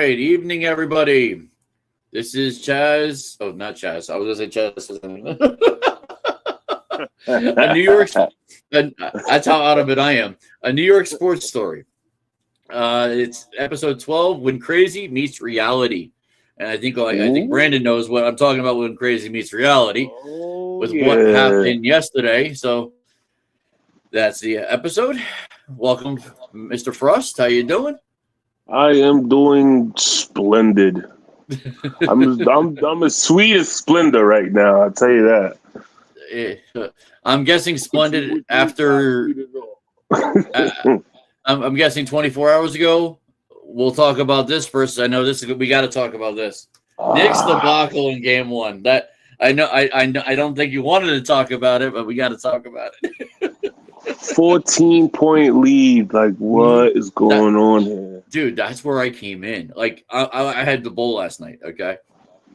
right, evening, everybody. This is Chaz. Oh, not Chaz. I was going to say Chaz. A New York. That's how out of it I am. A New York sports story. It's episode 12. When crazy meets reality, and I think Brandon knows what I'm talking about. When crazy meets reality, with what happened yesterday. So that's the episode. Welcome, Mr. Frost. How you doing? I am doing splendid. I'm as sweet as Splendor right now. I'll tell you that. I'm guessing splendid after. I'm guessing 24 hours ago. We'll talk about this first. I know this is. We got to talk about this. Knicks debacle in Game 1. That I know. I don't think you wanted to talk about it, but we got to talk about it. 14-point lead. Like, what is going on here? Dude, that's where I came in. Like, I had the bowl last night, okay?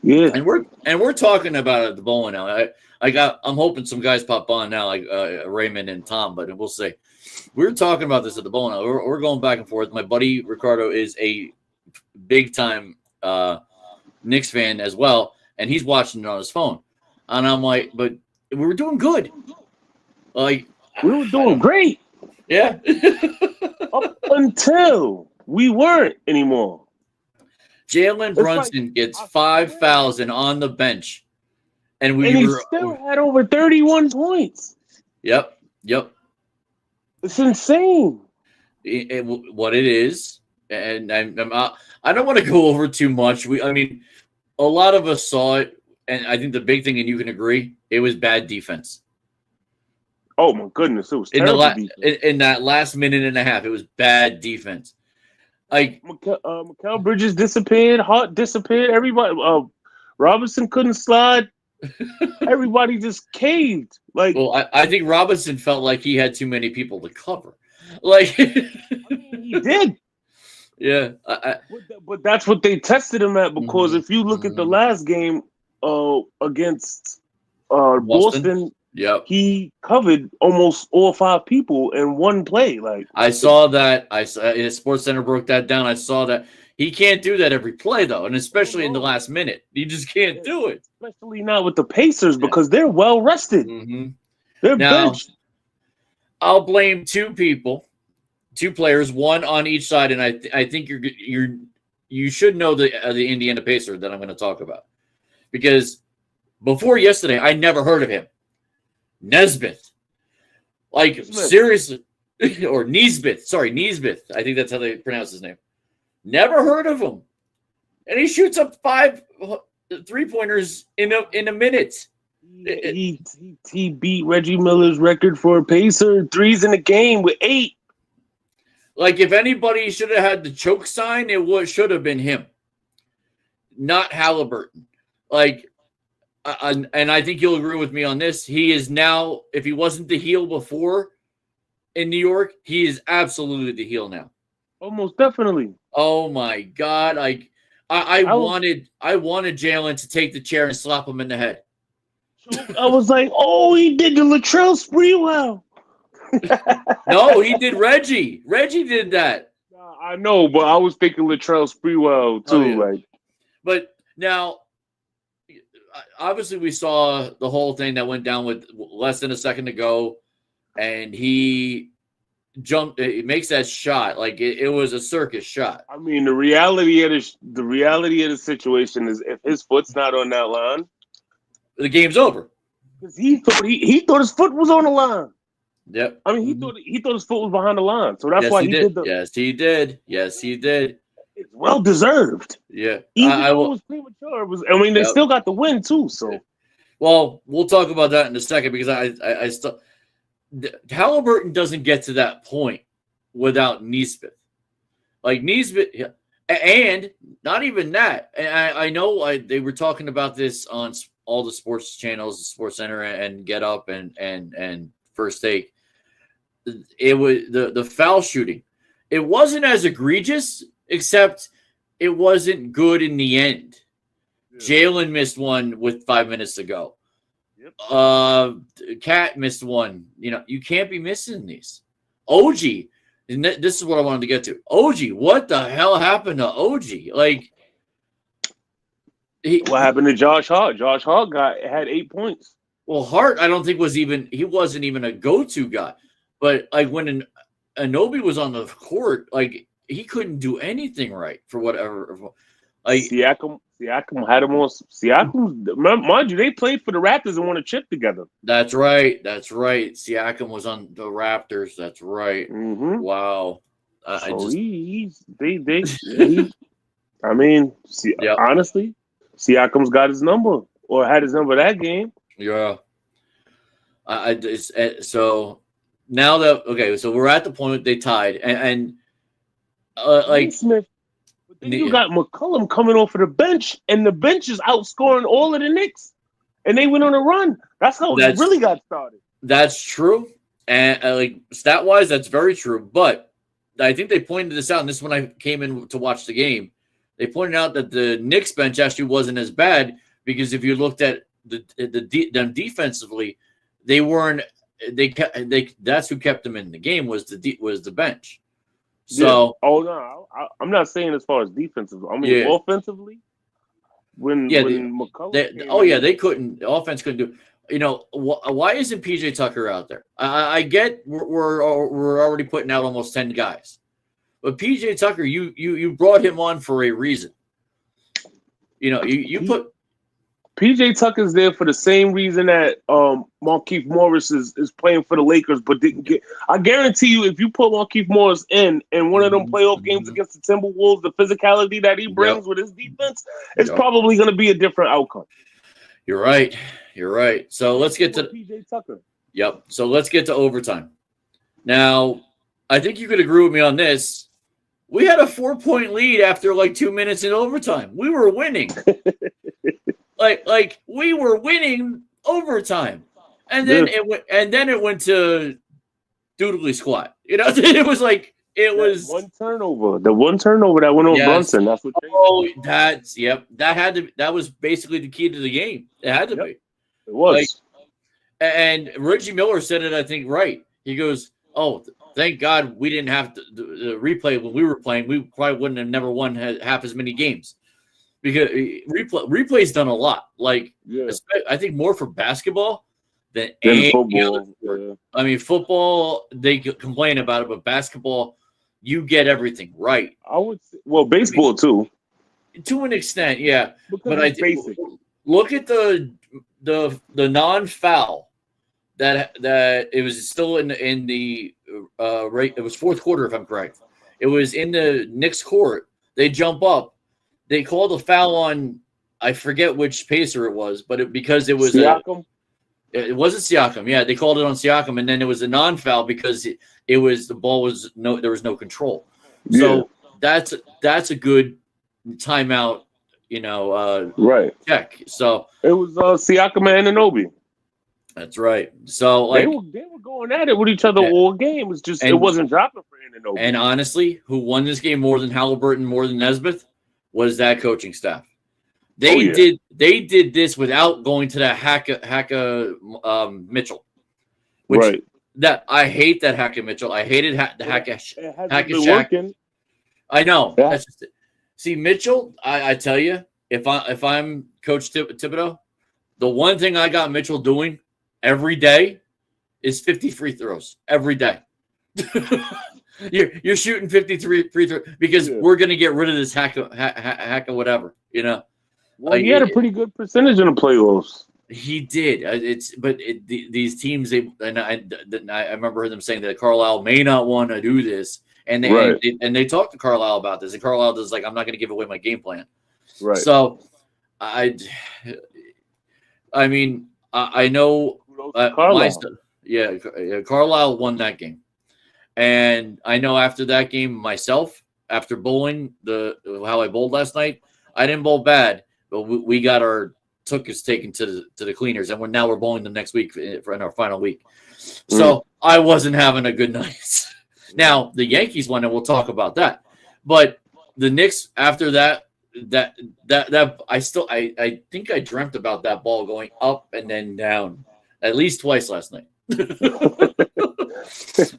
Yeah. And we're talking about it at the bowling now. I'm hoping some guys pop on now, like Raymond and Tom, but we'll see. We're talking about this at the bowling now. We're going back and forth. My buddy Ricardo is a big-time Knicks fan as well, and he's watching it on his phone. And I'm like, but we were doing good. Like, we were doing great. Yeah. Up until we weren't anymore. Jalen Brunson gets 5 fouls and on the bench. And he still had over 31 points. Yep. It's insane. What it is. And I don't want to go over too much. A lot of us saw it. And I think the big thing, and you can agree, it was bad defense. Oh, my goodness. It was terrible in that last minute and a half, it was bad defense. Like Mikal Bridges disappeared, Hart disappeared, everybody Robinson couldn't slide. Everybody just caved. Like, well, I think Robinson felt like he had too many people to cover. Like he did. Yeah. But that's what they tested him at, because if you look at the last game against Boston, yep, he covered almost all 5 people in one play. Like, I saw that. Sports Center broke that down. I saw that. He can't do that every play, though, and especially in the last minute. You just can't do it. Especially not with the Pacers, because they're well rested. Mm-hmm. They're benched. I'll blame 2 players, one on each side, and I think you should know the Indiana Pacer that I'm going to talk about, because before yesterday I never heard of him. Nesbitt. Like, seriously. Or Nesbitt. Sorry, Nesbitt. I think that's how they pronounce his name. Never heard of him. And he shoots up 5 3-pointers in a minute. He beat Reggie Miller's record for Pacer threes in a game with 8. Like, if anybody should have had the choke sign, should have been him. Not Halliburton. Like, and I think you'll agree with me on this. He is now, if he wasn't the heel before in New York, he is absolutely the heel now. Almost definitely. Oh my God! Like, I wanted Jalen to take the chair and slap him in the head. I was like, oh, he did the Latrell Sprewell. No, he did Reggie. Reggie did that. I know, but I was thinking Latrell Sprewell too. Oh, yeah. Like, but now, obviously, we saw the whole thing that went down with less than a second to go, and he jumped. It makes that shot like it was a circus shot. I mean, the reality of the situation is, if his foot's not on that line, the game's over. Because he thought his foot was on the line. Yep. I mean, he thought his foot was behind the line, so that's why he did. Yes, he did. Yes, he did. It's well deserved. Yeah, even though it was premature. They still got the win too. So, well, we'll talk about that in a second, because I still, Halliburton doesn't get to that point without Nesbitt. Like, Nesbitt, and not even that. And I know they were talking about this on all the sports channels, Sports Center and Get Up and First Take. It was the foul shooting. It wasn't as egregious, except it wasn't good in the end. Yeah. Jalen missed one with 5 minutes to go. Yep. Cat missed one. You know, you can't be missing these. OG And this is what I wanted to get to. OG, what the hell happened to OG? Like, what happened to Josh Hart? Josh Hart had 8 points. Well, Hart, I don't think he wasn't even a go-to guy. But like when Anobi was on the court, like he couldn't do anything right for whatever. Like Siakam had him on. Siakam, mind you, they played for the Raptors and won a chip together. That's right. Siakam was on the Raptors. That's right. Mm-hmm. Wow. Honestly, Siakam's got his number or had his number that game. Yeah. So now that so we're at the point they tied and like Smith. But then you got McCollum coming off of the bench, and the bench is outscoring all of the Knicks, and they went on a run. That's how it really got started. That's true, and like stat wise, that's very true. But I think they pointed this out, and this is when I came in to watch the game. They pointed out that the Knicks bench actually wasn't as bad because if you looked at them defensively, they weren't. That's who kept them in the game was the bench. So, no, I'm not saying as far as defensive. I mean, offensively, when McCollum they couldn't. The offense couldn't do. You know, why isn't PJ Tucker out there? I get we're already putting out almost 10 guys, but PJ Tucker, you brought him on for a reason. You know, you put. PJ Tucker's there for the same reason that Markieff Morris is playing for the Lakers, but didn't get. I guarantee you, if you put Markieff Morris in one of them playoff games against the Timberwolves, the physicality that he brings with his defense, it's probably going to be a different outcome. You're right. So let's get to PJ Tucker. Yep. So let's get to overtime. Now, I think you could agree with me on this. We had a 4-point lead after like 2 minutes in overtime. We were winning. Like we were winning overtime, and then it went to doodly squat. You know, it was like one turnover. The one turnover that went on Brunson. That's what. That was basically the key to the game. It had to be. It was. And Reggie Miller said it, I think, right. He goes, "Oh, thank God we didn't have the replay when we were playing. We probably wouldn't have never won half as many games." Because replay's done a lot. Like, I think more for basketball than football. Yeah. I mean, football, they complain about it, but basketball, you get everything right. I would say, baseball too. To an extent, yeah. Because it's basic. Look at the non-foul that it was still in the it was fourth quarter, if I'm correct. It was in the Knicks court. They jump up. They called a foul on, I forget which pacer it was, but because it was Siakam. It wasn't Siakam. Yeah, they called it on Siakam, and then it was a non-foul because it was the ball was there was no control. So that's a good timeout, check. So it was Siakam and Anobi. That's right. So like they were going at it with each other all game. It's just it wasn't dropping for Anobi. And honestly, who won this game more than Halliburton, more than Nesmith? Was that coaching staff? They did this without going to that Hacka Mitchell, which that I hate that Hacka Mitchell. I hated the Hacka Shaq. I know. Yeah. That's just it. See Mitchell. I tell you, if I'm Coach Thibodeau, the one thing I got Mitchell doing every day is 50 free throws every day. You're shooting 53 free throws because we're gonna get rid of this hack of whatever, Well, he had a pretty good percentage in the playoffs. He did. These teams. I remember them saying that Carlisle may not want to do this, and they talked to Carlisle about this, and Carlisle was like, "I'm not going to give away my game plan." Right. So, I know. Carlisle. Carlisle won that game. And I know after that game myself, after bowling, how I bowled last night, I didn't bowl bad, but we got took us taken to the cleaners, and we're bowling the next week in our final week. So I wasn't having a good night. Now the Yankees won, and we'll talk about that. But the Knicks after that I think I dreamt about that ball going up and then down at least twice last night.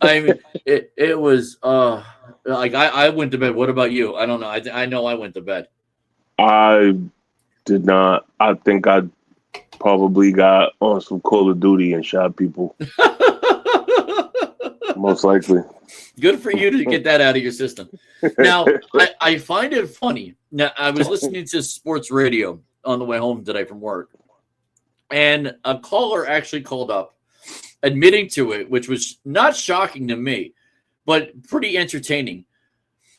I mean, it was like I went to bed. What about you? I don't know. I know I went to bed. I did not. I think I probably got on some Call of Duty and shot people. Most likely. Good for you to get that out of your system. Now, I find it funny. Now, I was listening to sports radio on the way home today from work, and a caller actually called up admitting to it, which was not shocking to me, but pretty entertaining,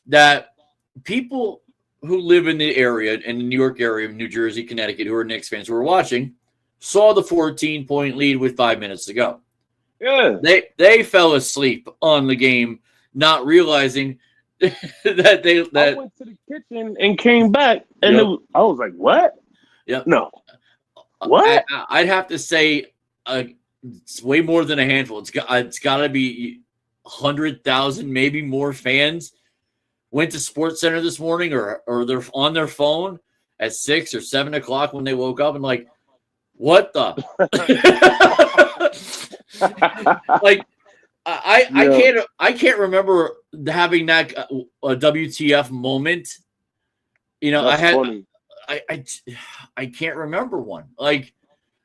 that people who live in the area, in the New York area, New Jersey, Connecticut, who are Knicks fans who were watching, saw the 14-point lead with 5 minutes to go. Yeah. They fell asleep on the game, not realizing that I went to the kitchen and came back, and I was like, "What? Yeah, no, what?" I'd have to say, it's way more than a handful. It's got to be 100,000, maybe more fans went to Sports Center this morning, or they're on their phone at 6 or 7 o'clock when they woke up and like, what the? Like, I can't remember having that a WTF moment. You know, Funny. I can't remember one. Like,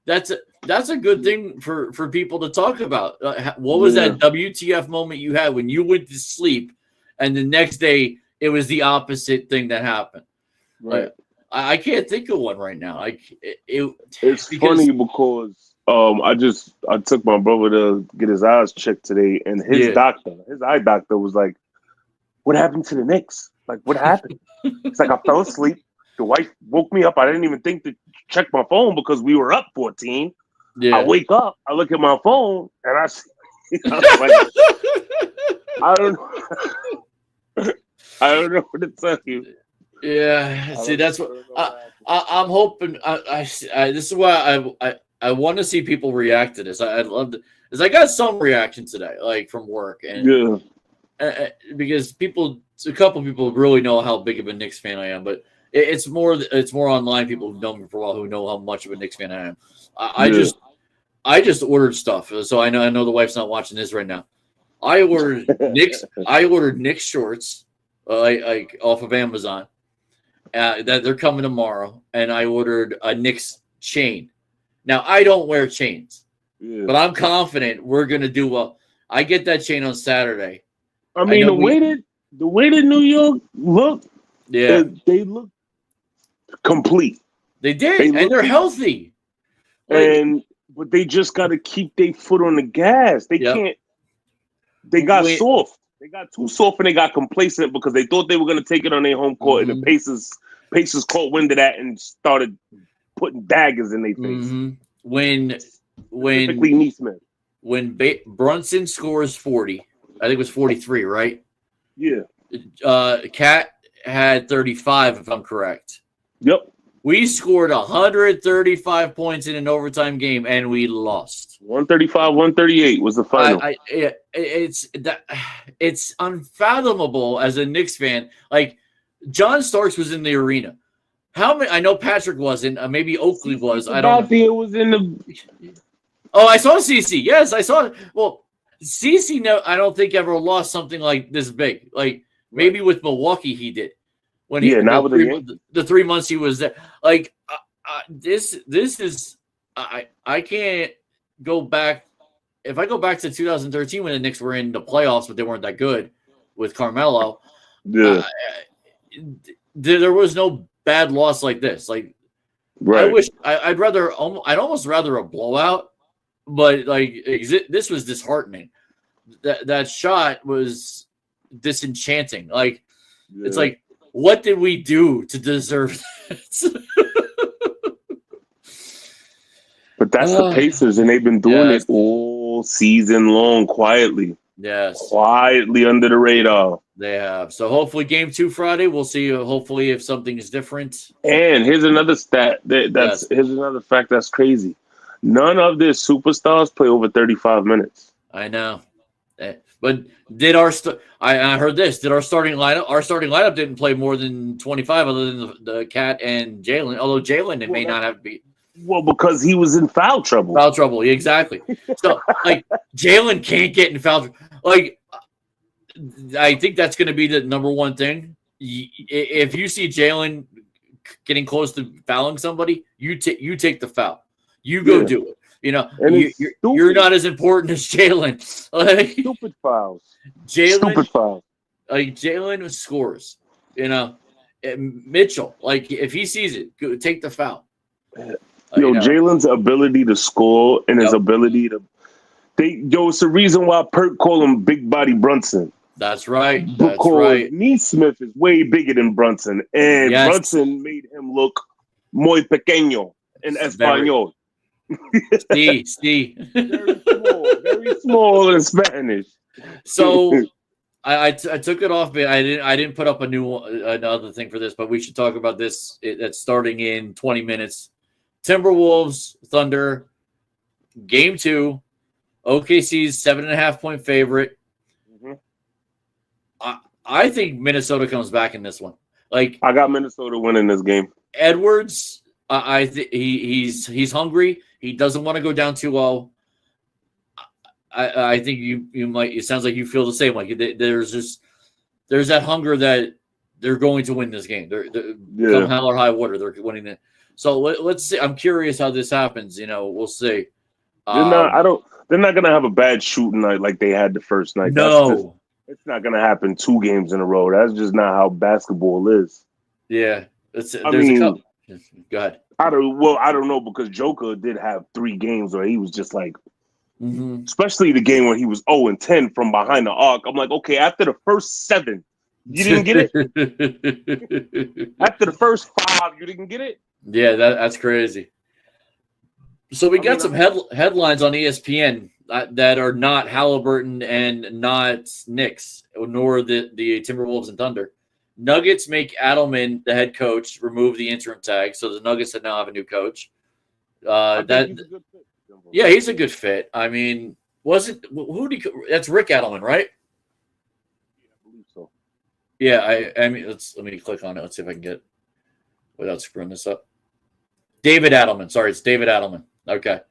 that's a good thing for people to talk about. What was that WTF moment you had when you went to sleep, and the next day it was the opposite thing that happened? Right. I can't think of one right now. Like it's funny because I took my brother to get his eyes checked today, and his eye doctor was like, "What happened to the Knicks? Like, what happened?" It's like, I fell asleep. The wife woke me up. I didn't even think to check my phone because we were up 14. Yeah. I wake up, I look at my phone, and I was like, I don't know what to tell you. Yeah, see, that's what I'm hoping. This is why I want to see people react to this. I'd love to, because I got some reaction today, like from work, and because a couple people really know how big of a Knicks fan I am, but it's more online. People who know me for a while who know how much of a Knicks fan I am. I just ordered stuff, so I know the wife's not watching this right now. I ordered Knicks shorts, like off of Amazon. That they're coming tomorrow, and I ordered a Knicks chain. Now, I don't wear chains, but I'm confident we're gonna do well. I get that chain on Saturday. I mean, the way that New York looked, they look complete. They did, and they're healthy. But they just got to keep their foot on the gas. They can't. They got soft. They got too soft, and they got complacent because they thought they were going to take it on their home court, and the Pacers caught wind of that and started putting daggers in their face. Specifically Neesmith. When Brunson scores 40, I think it was 43, right? Yeah. Cat had 35, if I'm correct. Yep. We scored 135 points in an overtime game, and we lost. 135-138 was the final. It's unfathomable as a Knicks fan. Like, John Starks was in the arena. How many? I know Patrick wasn't. Maybe Oakley was. I don't know. Was in the. Oh, I saw CeCe. Yes, I saw it. Well, CeCe, no, I don't think ever lost something like this big. Like, maybe with Milwaukee he did. When the 3 months he was there. Like, this is I can't go back. If I go back to 2013 when the Knicks were in the playoffs, but they weren't that good with Carmelo. Yeah. There was no bad loss like this. Like, I wish I'd almost rather a blowout, but like this was disheartening. That shot was disenchanting. Like, it's like, what did we do to deserve that? But that's the Pacers, and they've been doing it all season long, quietly. Yes. Quietly under the radar. They have. So hopefully game 2 Friday, we'll see hopefully if something is different. And here's another stat. Here's another fact that's crazy. None of their superstars play over 35 minutes. I know. But did I heard this. Did our starting lineup didn't play more than 25 other than the Cat and Jalen. Although Jalen may not have to be. Well, because he was in foul trouble. Foul trouble, exactly. So, like, Jalen can't get in foul trouble. Like, I think that's going to be the number one thing. If you see Jalen getting close to fouling somebody, you take the foul. You go do it. You know, you're not as important as Jalen. Like, stupid fouls. Stupid fouls. Like, Jalen scores. You know, Mitchell, like, if he sees it, take the foul. Jalen's ability to score and his ability to it's the reason why Perk call him Big Body Brunson. That's right. Because Neesmith is way bigger than Brunson, and Brunson made him look muy pequeño in Espanol. Sí. Very small in Spanish. So I took it off, but I didn't put up another thing for this, but we should talk about this. That's starting in 20 minutes. Timberwolves, Thunder, Game 2. OKC's 7.5-point favorite. Mm-hmm. I think Minnesota comes back in this one. Like, I got Minnesota winning this game. Edwards, he's hungry. He doesn't want to go down 2-0. I think you might. It sounds like you feel the same. Like, there's that hunger that they're going to win this game. Come hell or high water, they're winning it. So let's see. I'm curious how this happens. We'll see. They're not gonna have a bad shooting night like they had the first night. No, it's not gonna happen 2 games in a row. That's just not how basketball is. Yeah, a couple. Go ahead. I don't know, because Joker did have 3 games where he was just like, especially the game when he was 0-10 from behind the arc. I'm like, okay, after the first 7, you didn't get it. After the first 5, you didn't get it. Yeah, that's crazy. So we got some headlines on ESPN that are not Halliburton and not Knicks, nor the Timberwolves and Thunder. Nuggets make Adelman the head coach, remove the interim tag, so the Nuggets now have a new coach. He's a good fit. Yeah, he's a good fit. I mean, that's Rick Adelman, right? Yeah, I believe so. Yeah, I mean, let me click on it. Let's see if I can get without screwing this up. David Adelman. Sorry, it's David Adelman. Okay.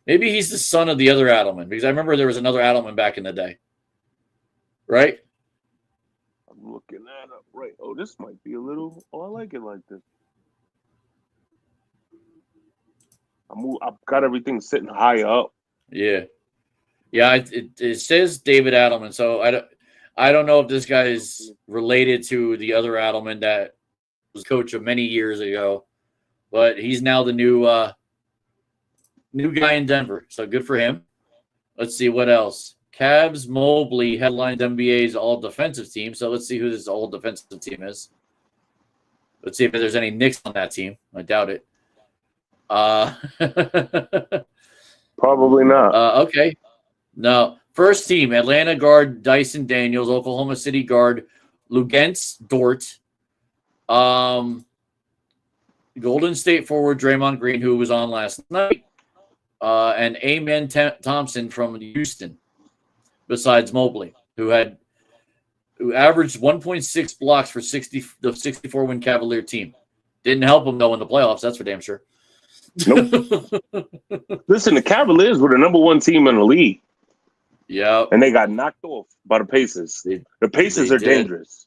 Maybe he's the son of the other Adelman, because I remember there was another Adelman back in the day. Right? I'm looking that up. Right. Oh, this might be a little. Oh, I like it like this. I've got everything sitting high up. Yeah. Yeah, it says David Adelman, so I don't know if this guy is related to the other Adelman that was coach of many years ago, but he's now the new guy in Denver. So good for him. Let's see what else. Cavs Mobley headlined NBA's all defensive team. So let's see who this all defensive team is. Let's see if there's any Knicks on that team. I doubt it. Probably not. Okay. No. First team, Atlanta guard Dyson Daniels, Oklahoma City guard Luguentz Dort. Golden State forward Draymond Green, who was on last night. And Amen Thompson from Houston, besides Mobley, who averaged 1.6 blocks for the 64-win Cavalier team. Didn't help him, though, in the playoffs. That's for damn sure. Nope. Listen, the Cavaliers were the number 1 team in the league. Yeah. And they got knocked off by the Pacers. The Pacers are dangerous.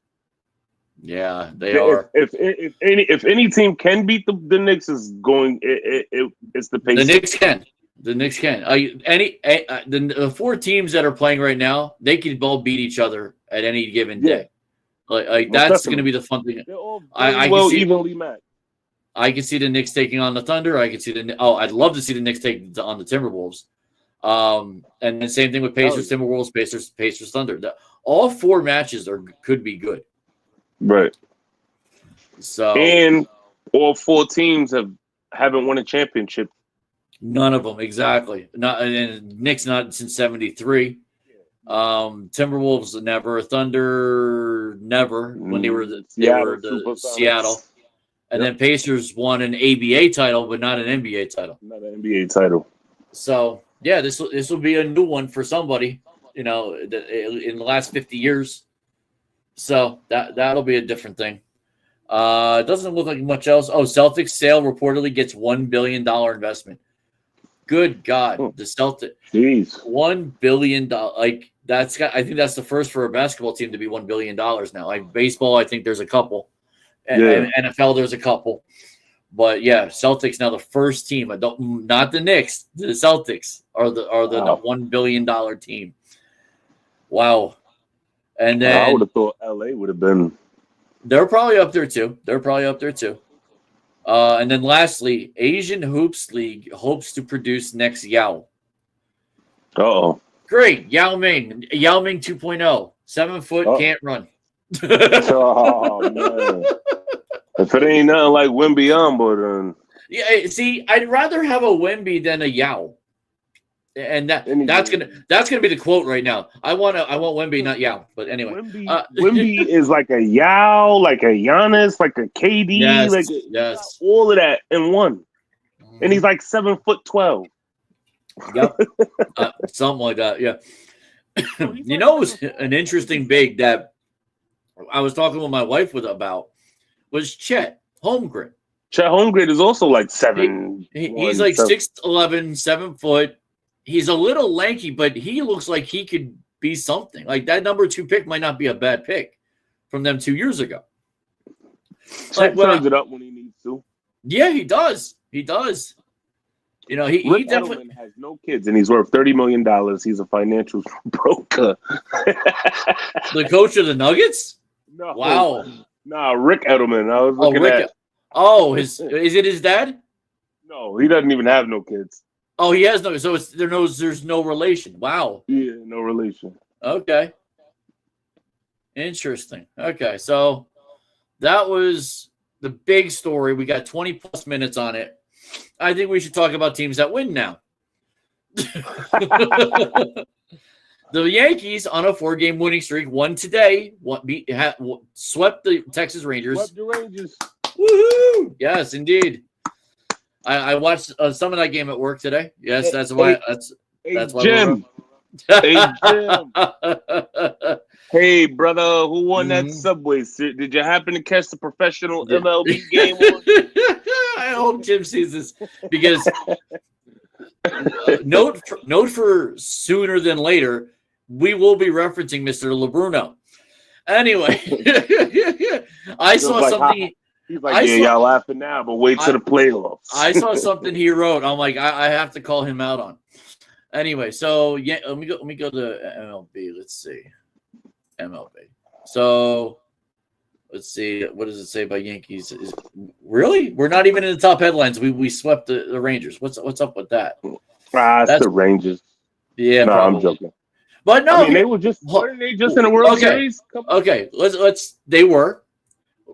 Yeah, they are. If any team can beat the Knicks, it's the Pacers. The Knicks can. The 4 teams that are playing right now, they can all beat each other at any given day. Like that's going to be the fun thing. They're all evenly matched. I can see the Knicks taking on the Thunder. I'd love to see the Knicks take on the Timberwolves. And the same thing with Pacers, Timberwolves, Pacers, Thunder. All 4 matches could be good. Right. So, and all 4 teams haven't won a championship. None of them, exactly. Knicks not since '73. Timberwolves never. Thunder never, when they were Seattle. And then Pacers won an ABA title, but not an NBA title. Not an NBA title. So yeah, this will be a new one for somebody. In the last 50 years. So that'll be a different thing. It doesn't look like much else. Oh, Celtics sale reportedly gets $1 billion investment. Good God, the Celtics. Jeez. $1 billion. Like I think that's the first for a basketball team to be $1 billion now. Like baseball, I think there's a couple. Yeah. NFL, there's a couple. But yeah, Celtics now the first team. Not the Knicks. The Celtics are the $1 billion team. Wow. And then I would have thought LA would have been. They're probably up there too. And then lastly, Asian Hoops League hopes to produce next Yao. Uh-oh. Great. Yao Ming 2.0. 7 foot, can't run. Oh, man. If it ain't nothing like Wembyambo, then. Yeah, see, I'd rather have a Wemby than a Yao. And that's gonna be the quote right now. I want Wemby, not Yao. But anyway, Wemby is like a Yao, like a Giannis, like a KD, yes, all of that in one. And he's like 7'12". Yep, something like that. Yeah. You know, it was an interesting big that I was talking with my wife about was Chet Holmgren. Chet Holmgren is also like 7. He's like 6'11", 7 foot. He's a little lanky, but he looks like he could be something. Like that number 2 pick might not be a bad pick from them 2 years ago. Chet turns it up when he needs to. Yeah, he does. He does. You know, he definitely Edelman has no kids, and he's worth $30 million. He's a financial broker. The coach of the Nuggets? No. Wow. Nah, Rick Edelman. I was looking at. Oh, is it his dad? No, he doesn't even have no kids. Oh, he has no. So there's no relation. Wow. Yeah, no relation. Okay. Interesting. Okay, so that was the big story. We got 20 plus minutes on it. I think we should talk about teams that win now. The Yankees on a 4-game winning streak won today. Swept the Texas Rangers. Swept the Rangers. Woohoo! Yes, indeed. I watched some of that game at work today. Yes, that's why. That's why. Jim. Hey, Jim. Hey, brother, who won that Subway? Did you happen to catch the professional MLB game on? I hope Jim sees this because note for sooner than later, we will be referencing Mr. LeBruno. Anyway, I saw something. He's like, y'all laughing now, but wait till the playoffs. I saw something he wrote. I'm like, I have to call him out on. Anyway, so yeah, let me go to MLB. Let's see. MLB. So let's see. What does it say about Yankees? Really? We're not even in the top headlines. We swept the Rangers. What's up with that? That's the Rangers. Yeah, no, probably. I'm joking. But no, I mean, they were just weren't they just in the World Series? Okay, they were.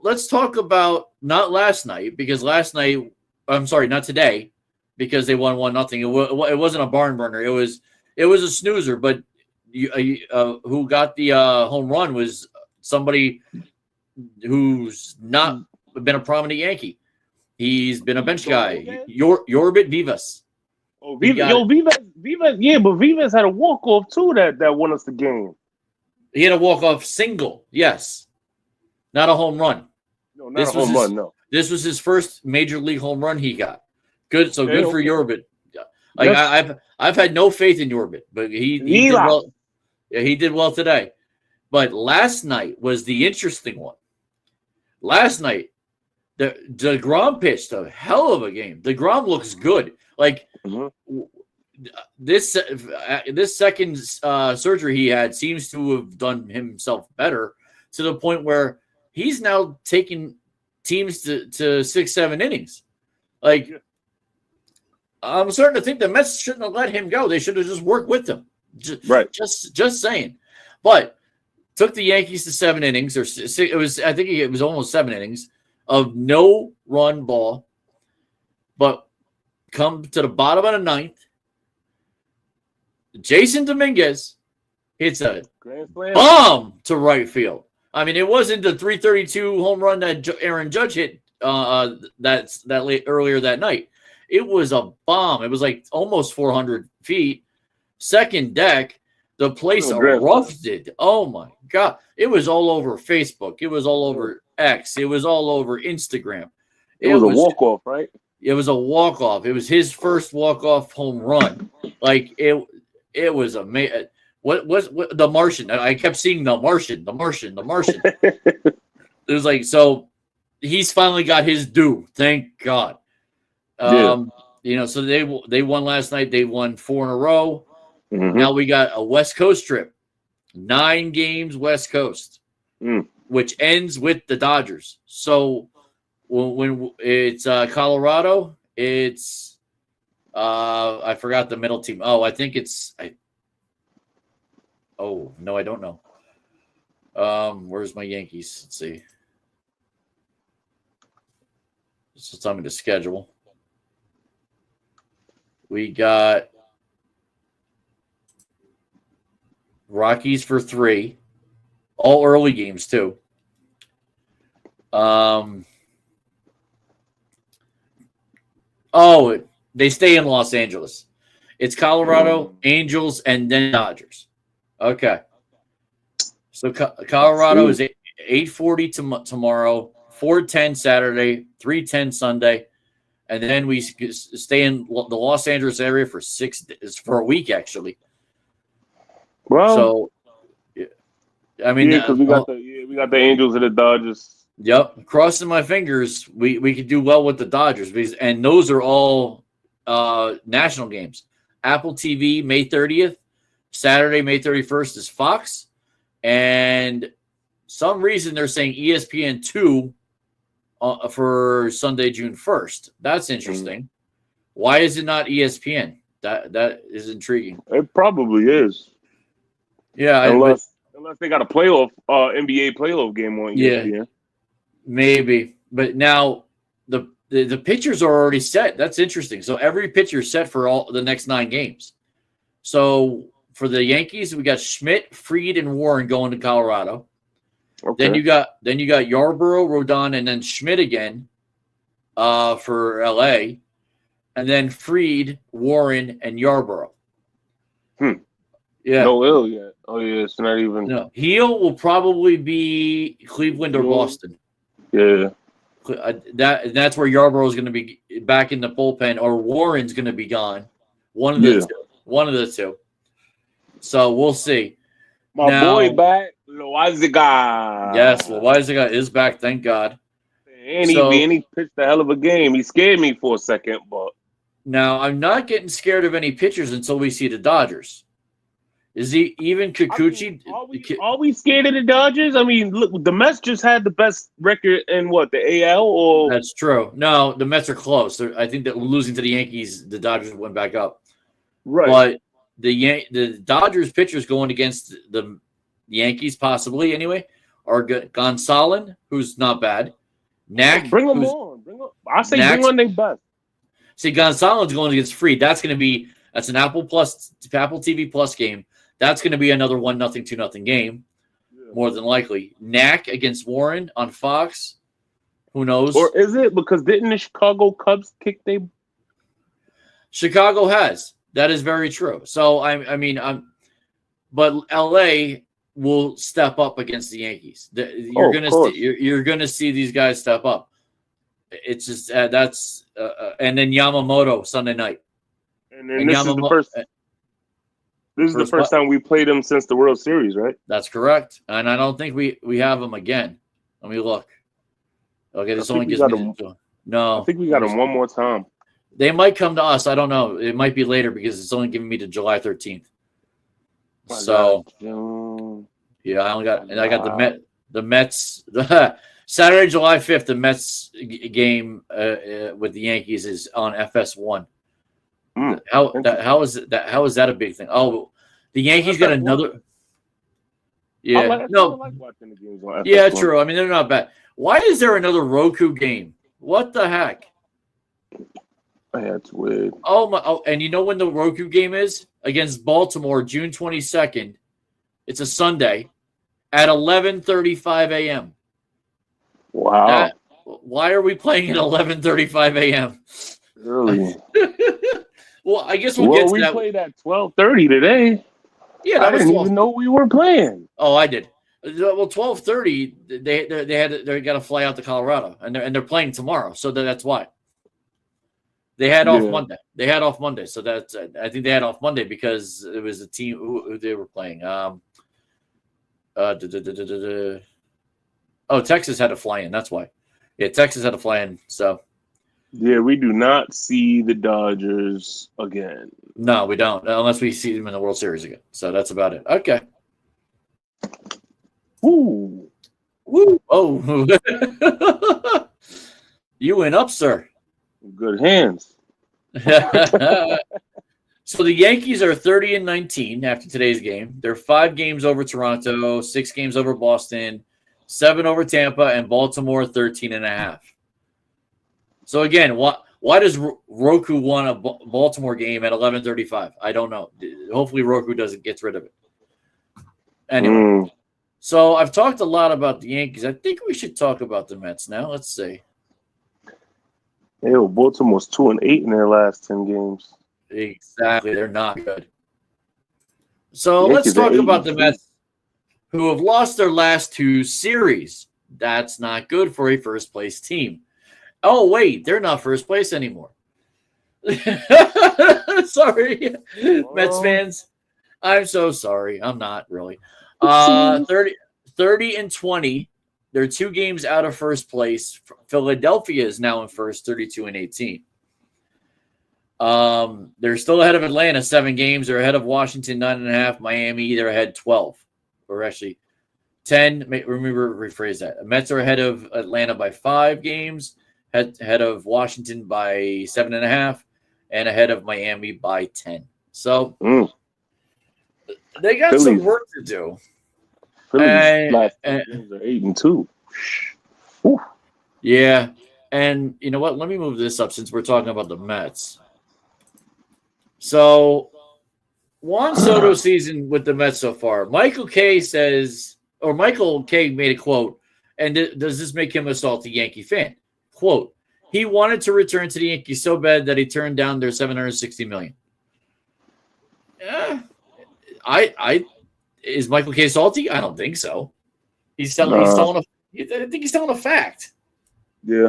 Let's talk about not last night because last night. I'm sorry, not today because they won 1-0. It wasn't a barn burner. It was a snoozer. But who got the home run was somebody who's not been a prominent Yankee. He's been a bench guy. Yorbit Vivas. Oh, Vivas, yeah, but Vivas had a walk-off too that won us the game. He had a walk-off single, yes. Not a home run. No, not a home run, no. This was his first major league home run he got. Good for Yorbit. Like I've had no faith in Yorbit, but he did well. Yeah, he did well today. But last night was the interesting one. Last night, DeGrom pitched a hell of a game. DeGrom looks good. Like this second surgery he had seems to have done himself better to the point where he's now taking teams to 6-7 innings. Like I'm starting to think the Mets shouldn't have let him go. They should have just worked with him. Just saying. But took the Yankees to 7 innings, or I think it was almost 7 innings of no run ball. But come to the bottom of the ninth, Jason Dominguez hits a bomb to right field. I mean, it wasn't the 332 home run that Aaron Judge hit earlier that night. It was a bomb. It was like almost 400 feet. Second deck, the place erupted. Oh my God. It was all over Facebook. It was all over X. It was all over Instagram. It was a walk-off, right? It was a walk-off. It was his first walk-off home run. Like it was amazing. What was the Martian? I kept seeing the Martian. It was like, so he's finally got his due. Thank God. So they won last night. They won 4 in a row. Mm-hmm. Now we got a West Coast trip. 9 games West Coast, which ends with the Dodgers. So when it's Colorado, it's I forgot the middle team. Oh, I think it's oh no, I don't know. Where's my Yankees? Let's see. So tell me the schedule. We got Rockies for 3, all early games too. They stay in Los Angeles. It's Colorado, Angels, and then Dodgers. Okay. So Colorado is 8:40 tomorrow, 4:10 Saturday, 3:10 Sunday, and then we stay in the Los Angeles area for a week actually. Well, so I mean, because we got the Angels and the Dodgers. Yep, crossing my fingers, we could do well with the Dodgers and those are all national games. Apple TV May 30th, Saturday May 31st is Fox, and some reason they're saying ESPN2 for Sunday June 1st. That's interesting. Why is it not ESPN? That is intriguing. It probably is. Yeah, unless they got a playoff NBA playoff game on ESPN. Yeah, maybe. But now the pitchers are already set. That's interesting. So every pitcher is set for all the next 9 games. So for the Yankees, we got Schmidt, Fried, and Warren going to Colorado. Okay. Then you got Yarborough, Rodon, and then Schmidt again for LA, and then Fried, Warren, and Yarborough. Yeah. No ill yet. Oh yeah, it's not even. No, Heel will probably be Cleveland or Boston. Yeah. That's where Yarborough is going to be back in the bullpen, or Warren's going to be gone. One of the two. So we'll see. My boy back, Loaizaga. Yes, Loaizaga is back. Thank God. And he pitched a hell of a game. He scared me for a second, but now I'm not getting scared of any pitchers until we see the Dodgers. Is he even Kikuchi? Are we scared of the Dodgers? I mean, look, the Mets just had the best record in the AL? Or that's true. No, the Mets are close. I think that losing to the Yankees, the Dodgers went back up. Right. But the Dodgers pitchers going against the Yankees, possibly anyway, are good. Gonsolin, who's not bad. Knack, bring them on. I say bring on their best. See, Gonsolin's going against Fried. That's an Apple TV Plus game. That's going to be another 1-0, 2-0 game, more than likely. Knack against Warren on Fox. Who knows? Or is it because didn't the Chicago Cubs kick they? Chicago has. That is very true. So but LA will step up against the Yankees. You're gonna see these guys step up. It's just and then Yamamoto Sunday night. And then this is the first time we played them since the World Series, right? That's correct. And I don't think we have them again. Let me look. Okay, this only gives me no. I think we got them one more time. They might come to us. I don't know. It might be later because it's only giving me to July 13th. So yeah, I got the Mets. Saturday, July 5th, the Mets game with the Yankees is on FS1. How is that a big thing? Oh, the Yankees got another. Yeah, I like watching the games on FS1. Yeah, true. I mean, they're not bad. Why is there another Roku game? What the heck? That's weird. Oh my! Oh, and you know when the Roku game is against Baltimore, June 22nd. It's a Sunday at 11:35 a.m. Wow! Why are we playing at 11:35 a.m.? Really? Well, I guess we'll get to that. We played at 12:30 today. Yeah, I didn't even know we were playing. Oh, I did. Well, 12:30. They got to fly out to Colorado, and they're playing tomorrow, so that's why they had off Monday. They had off Monday, so that's I think they had off Monday because it was a team who they were playing. Texas had to fly in. That's why. Yeah, Texas had to fly in. So. Yeah, we do not see the Dodgers again. No, we don't, unless we see them in the World Series again. So that's about it. Okay. Woo. Woo. Oh. You went up, sir. Good hands. So the Yankees are 30-19 after today's game. They're 5 games over Toronto, 6 games over Boston, 7 over Tampa, and Baltimore 13.5. So again, why does Roku want a Baltimore game at 11:35? I don't know. Hopefully Roku gets rid of it. Anyway, so I've talked a lot about the Yankees. I think we should talk about the Mets now. Let's see. Baltimore's 2-8 in their last 10 games. Exactly, they're not good. So let's talk about the Mets, who have lost their last 2 series. That's not good for a first place team. Oh, wait, they're not first place anymore. Sorry, Mets fans. I'm so sorry. I'm not really. 30-20. They're 2 games out of first place. Philadelphia is now in first, 32-18. They're still ahead of Atlanta, 7 games. They're ahead of Washington, 9.5. Miami, they're ahead 12. Or actually 10. Remember, rephrase that. Mets are ahead of Atlanta by 5 games. Ahead of Washington by 7.5, and ahead of Miami by 10. So they got some work to do. Philly's last games are 8-2. Yeah, and you know what? Let me move this up since we're talking about the Mets. So Juan Soto season with the Mets so far. Michael K made a quote, and does this make him a salty Yankee fan? Quote, he wanted to return to the Yankees so bad that he turned down their $760 million. Yeah. Is Michael K salty? I don't think so. I think he's telling a fact. Yeah.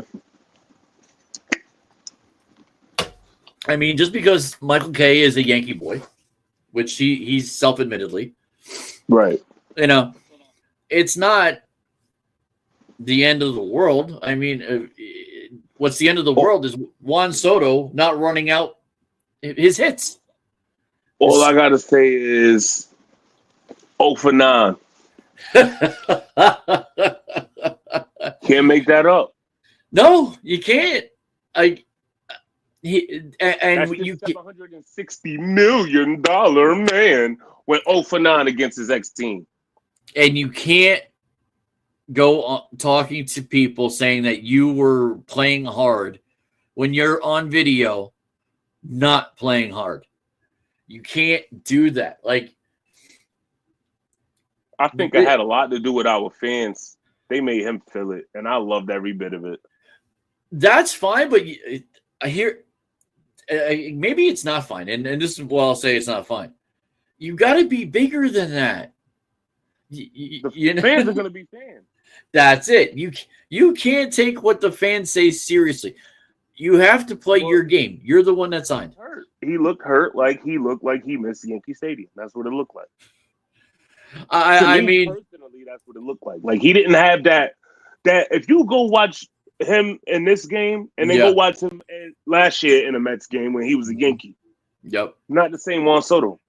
I mean, just because Michael K is a Yankee boy, which he's self-admittedly. Right. You know, it's not the end of the world. I mean, what's the end of the world is Juan Soto not running out his hits. All I got to say is 0 for 9. Can't make that up. No, you can't. That's $760 million man went 0 for 9 against his ex-team. And you can't go on talking to people saying that you were playing hard when you're on video not playing hard. You can't do that. Like, I think it had a lot to do with our fans. They made him feel it, and I loved every bit of it. That's fine, but I hear maybe it's not fine, and this is what I'll say. It's not fine. You got to be bigger than that. The fans are going to be fans. That's it. You can't take what the fans say seriously. You have to play your game. You're the one that signed. He looked hurt, like he missed Yankee Stadium. That's what it looked like. I mean, personally, that's what it looked like. Like he didn't have that. If you go watch him in this game and then go watch him last year in a Mets game when he was a Yankee. Yep. Not the same Juan Soto.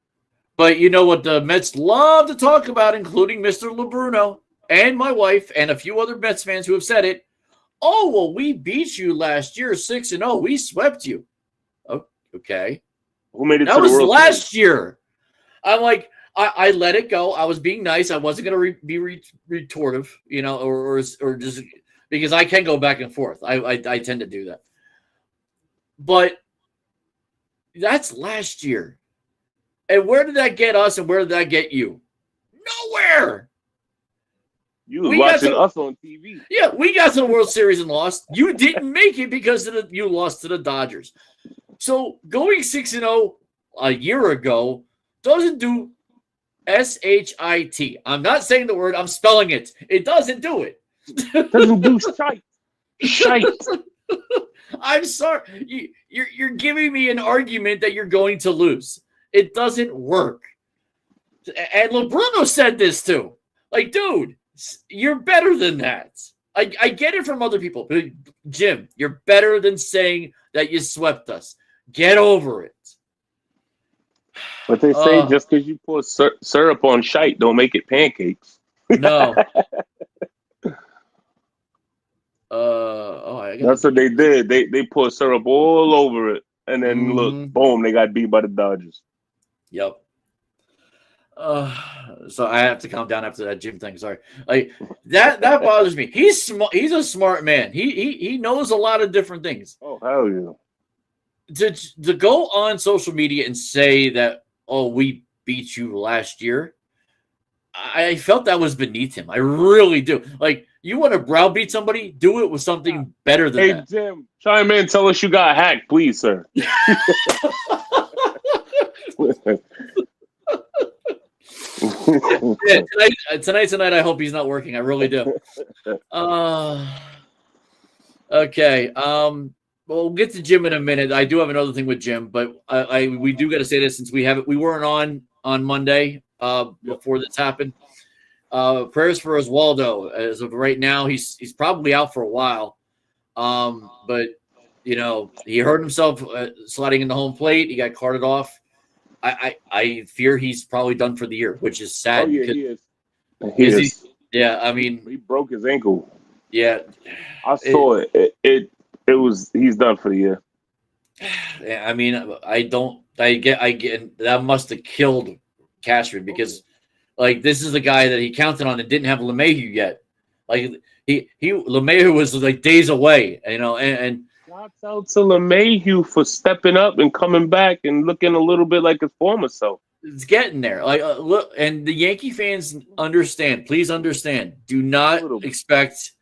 But you know what the Mets love to talk about, including Mr. LeBruno and my wife and a few other Mets fans who have said it. Oh, well, we beat you last year 6-0. We swept you. Oh, okay. Who made it that to was the World last Series? Year. I'm like, I let it go. I was being nice. I wasn't going to be retortive, you know, or just because I can go back and forth. I tend to do that. But that's last year. And where did that get us and where did that get you? Nowhere. You were watching us on TV. Yeah, we got to the World Series and lost. You didn't make it because you lost to the Dodgers. So going 6-0 a year ago doesn't do S-H-I-T. I'm not saying the word. I'm spelling it. It doesn't do it. Doesn't do shite. Shite. I'm sorry. You're giving me an argument that you're going to lose. It doesn't work. And LeBruno said this too. Like, dude, you're better than that. I get it from other people. But Jim, you're better than saying that you swept us. Get over it. But they say just because you pour syrup on shite, don't make it pancakes. No. That's what they did. They poured syrup all over it, and then look, boom, they got beat by the Dodgers. Yep. So I have to calm down after that Jim thing. Sorry, like that bothers me. He's smart. He's a smart man. He knows a lot of different things. Oh hell yeah! To go on social media and say that, oh, we beat you last year, I felt that was beneath him. I really do. Like, you want to browbeat somebody, do it with something better than that. Hey Jim, chime in. Tell us you got hacked, please, sir. Yeah, tonight, I hope he's not working. I really do. Okay. We'll get to Jim in a minute. I do have another thing with Jim, but we do got to say this since we weren't on Monday before this happened. Prayers for Oswaldo. As of right now, he's probably out for a while. But he hurt himself sliding in the home plate. He got carted off. I fear he's probably done for the year, which is sad. Oh yeah, he is. He is. Yeah, I mean, he broke his ankle. Yeah, I saw it. It was. He's done for the year. I mean, I get that must have killed Cashman because, like, this is the guy that he counted on and didn't have LeMahieu yet. Like, LeMahieu was like days away, and shouts out to LeMahieu for stepping up and coming back and looking a little bit like his former self. It's getting there. Like, look, and the Yankee fans understand. Please understand. Do not expect,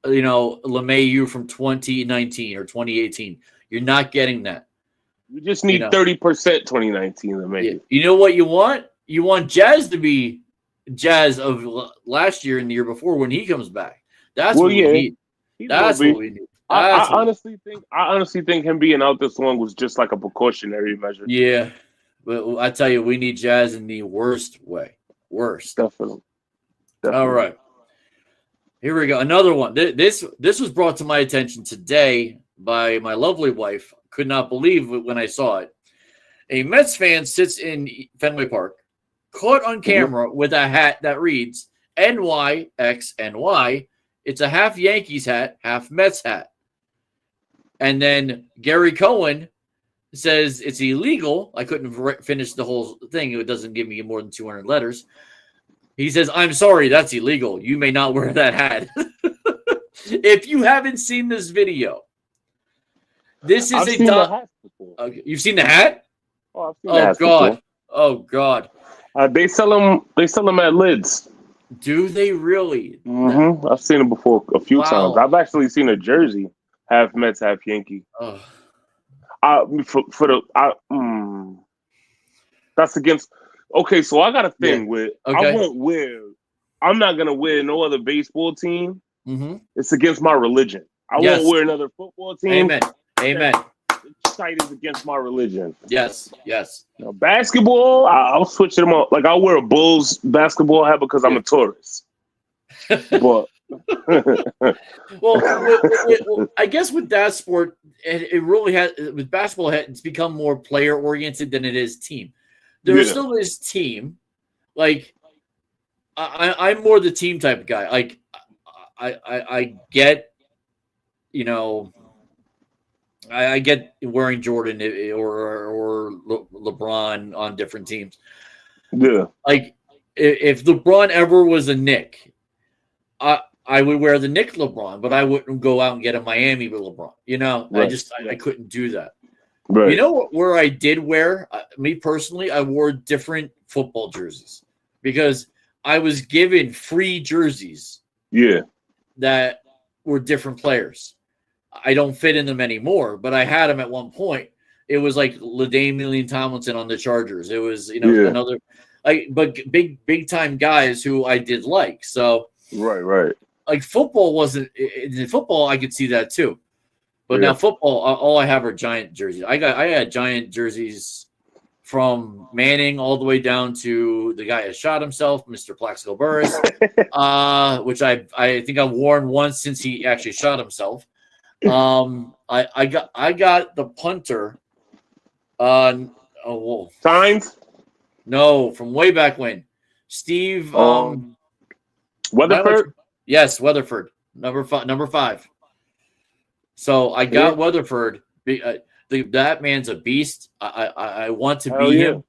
LeMahieu from 2019 or 2018. You're not getting that. You just need 30% 2019 LeMahieu. You know what you want? You want Jazz to be Jazz of last year and the year before when he comes back. That's what we need. That's what we need. I honestly think him being out this long was just like a precautionary measure. Yeah, but I tell you, we need Jazz in the worst way. Worst. Definitely. All right. Here we go. Another one. This was brought to my attention today by my lovely wife. Could not believe it when I saw it. A Mets fan sits in Fenway Park, caught on camera with a hat that reads NYXNY. It's a half Yankees hat, half Mets hat. And then Gary Cohen says it's illegal. I couldn't finish the whole thing. It doesn't give me more than 200 letters. He says, I'm sorry, that's illegal. You may not wear that hat. If you haven't seen this video, this is you've seen the hat? Oh, I've seen the hat God. Before. Oh, God. They sell them at Lids. Do they really? Mm-hmm. I've seen it before a few times. I've actually seen a jersey, half Mets, half Yankee. Oh. That's against. Okay, so I got a thing with. I'm not gonna wear no other baseball team. Mm-hmm. It's against my religion. I won't wear another football team. Amen. Site is against my religion. Yes. Now, basketball, I'll switch them up. Like, I'll wear a Bulls basketball hat because I'm a tourist. But well, I guess with that sport, it really has. With basketball, it's become more player oriented than it is team. There still is team. Like, I'm more the team type of guy. Like, I get, I get wearing Jordan or LeBron on different teams. Yeah. Like, if LeBron ever was a Knick, I would wear the Knick LeBron, but I wouldn't go out and get a Miami with LeBron. Right. I couldn't do that. Right. You know where I did wear, me personally, I wore different football jerseys because I was given free jerseys. Yeah. That were different players. I don't fit in them anymore, but I had them at one point. It was like LaDainian Tomlinson on the Chargers. It was, another. but big time guys who I did like. So Right. like football wasn't in football. I could see that too. But now football, all I have are Giant jerseys. I had Giant jerseys from Manning all the way down to the guy that shot himself, Mr. Plaxico Burress, which I think I've worn once since he actually shot himself. I got the punter. Signs? No, from way back when. Steve. Weatherford? Yes, Weatherford. Number 5. So I got Weatherford. That man's a beast. I want to be him,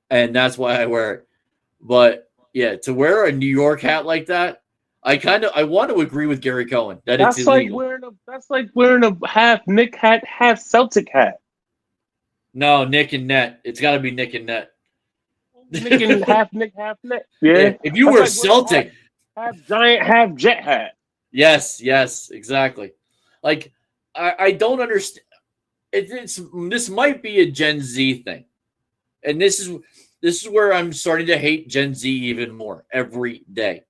and that's why I wear it. But yeah, to wear a New York hat like that, I want to agree with Gary Cohen that it's illegal. That's like wearing a half Knick hat, half Celtic hat. No, Nick and Net. It's got to be Nick and Net. Nick and half Nick, half Net. Yeah. If you were Celtic, half Giant, half Jet hat. Yes, exactly. Like I don't understand. This might be a Gen Z thing, and this is where I'm starting to hate Gen Z even more every day.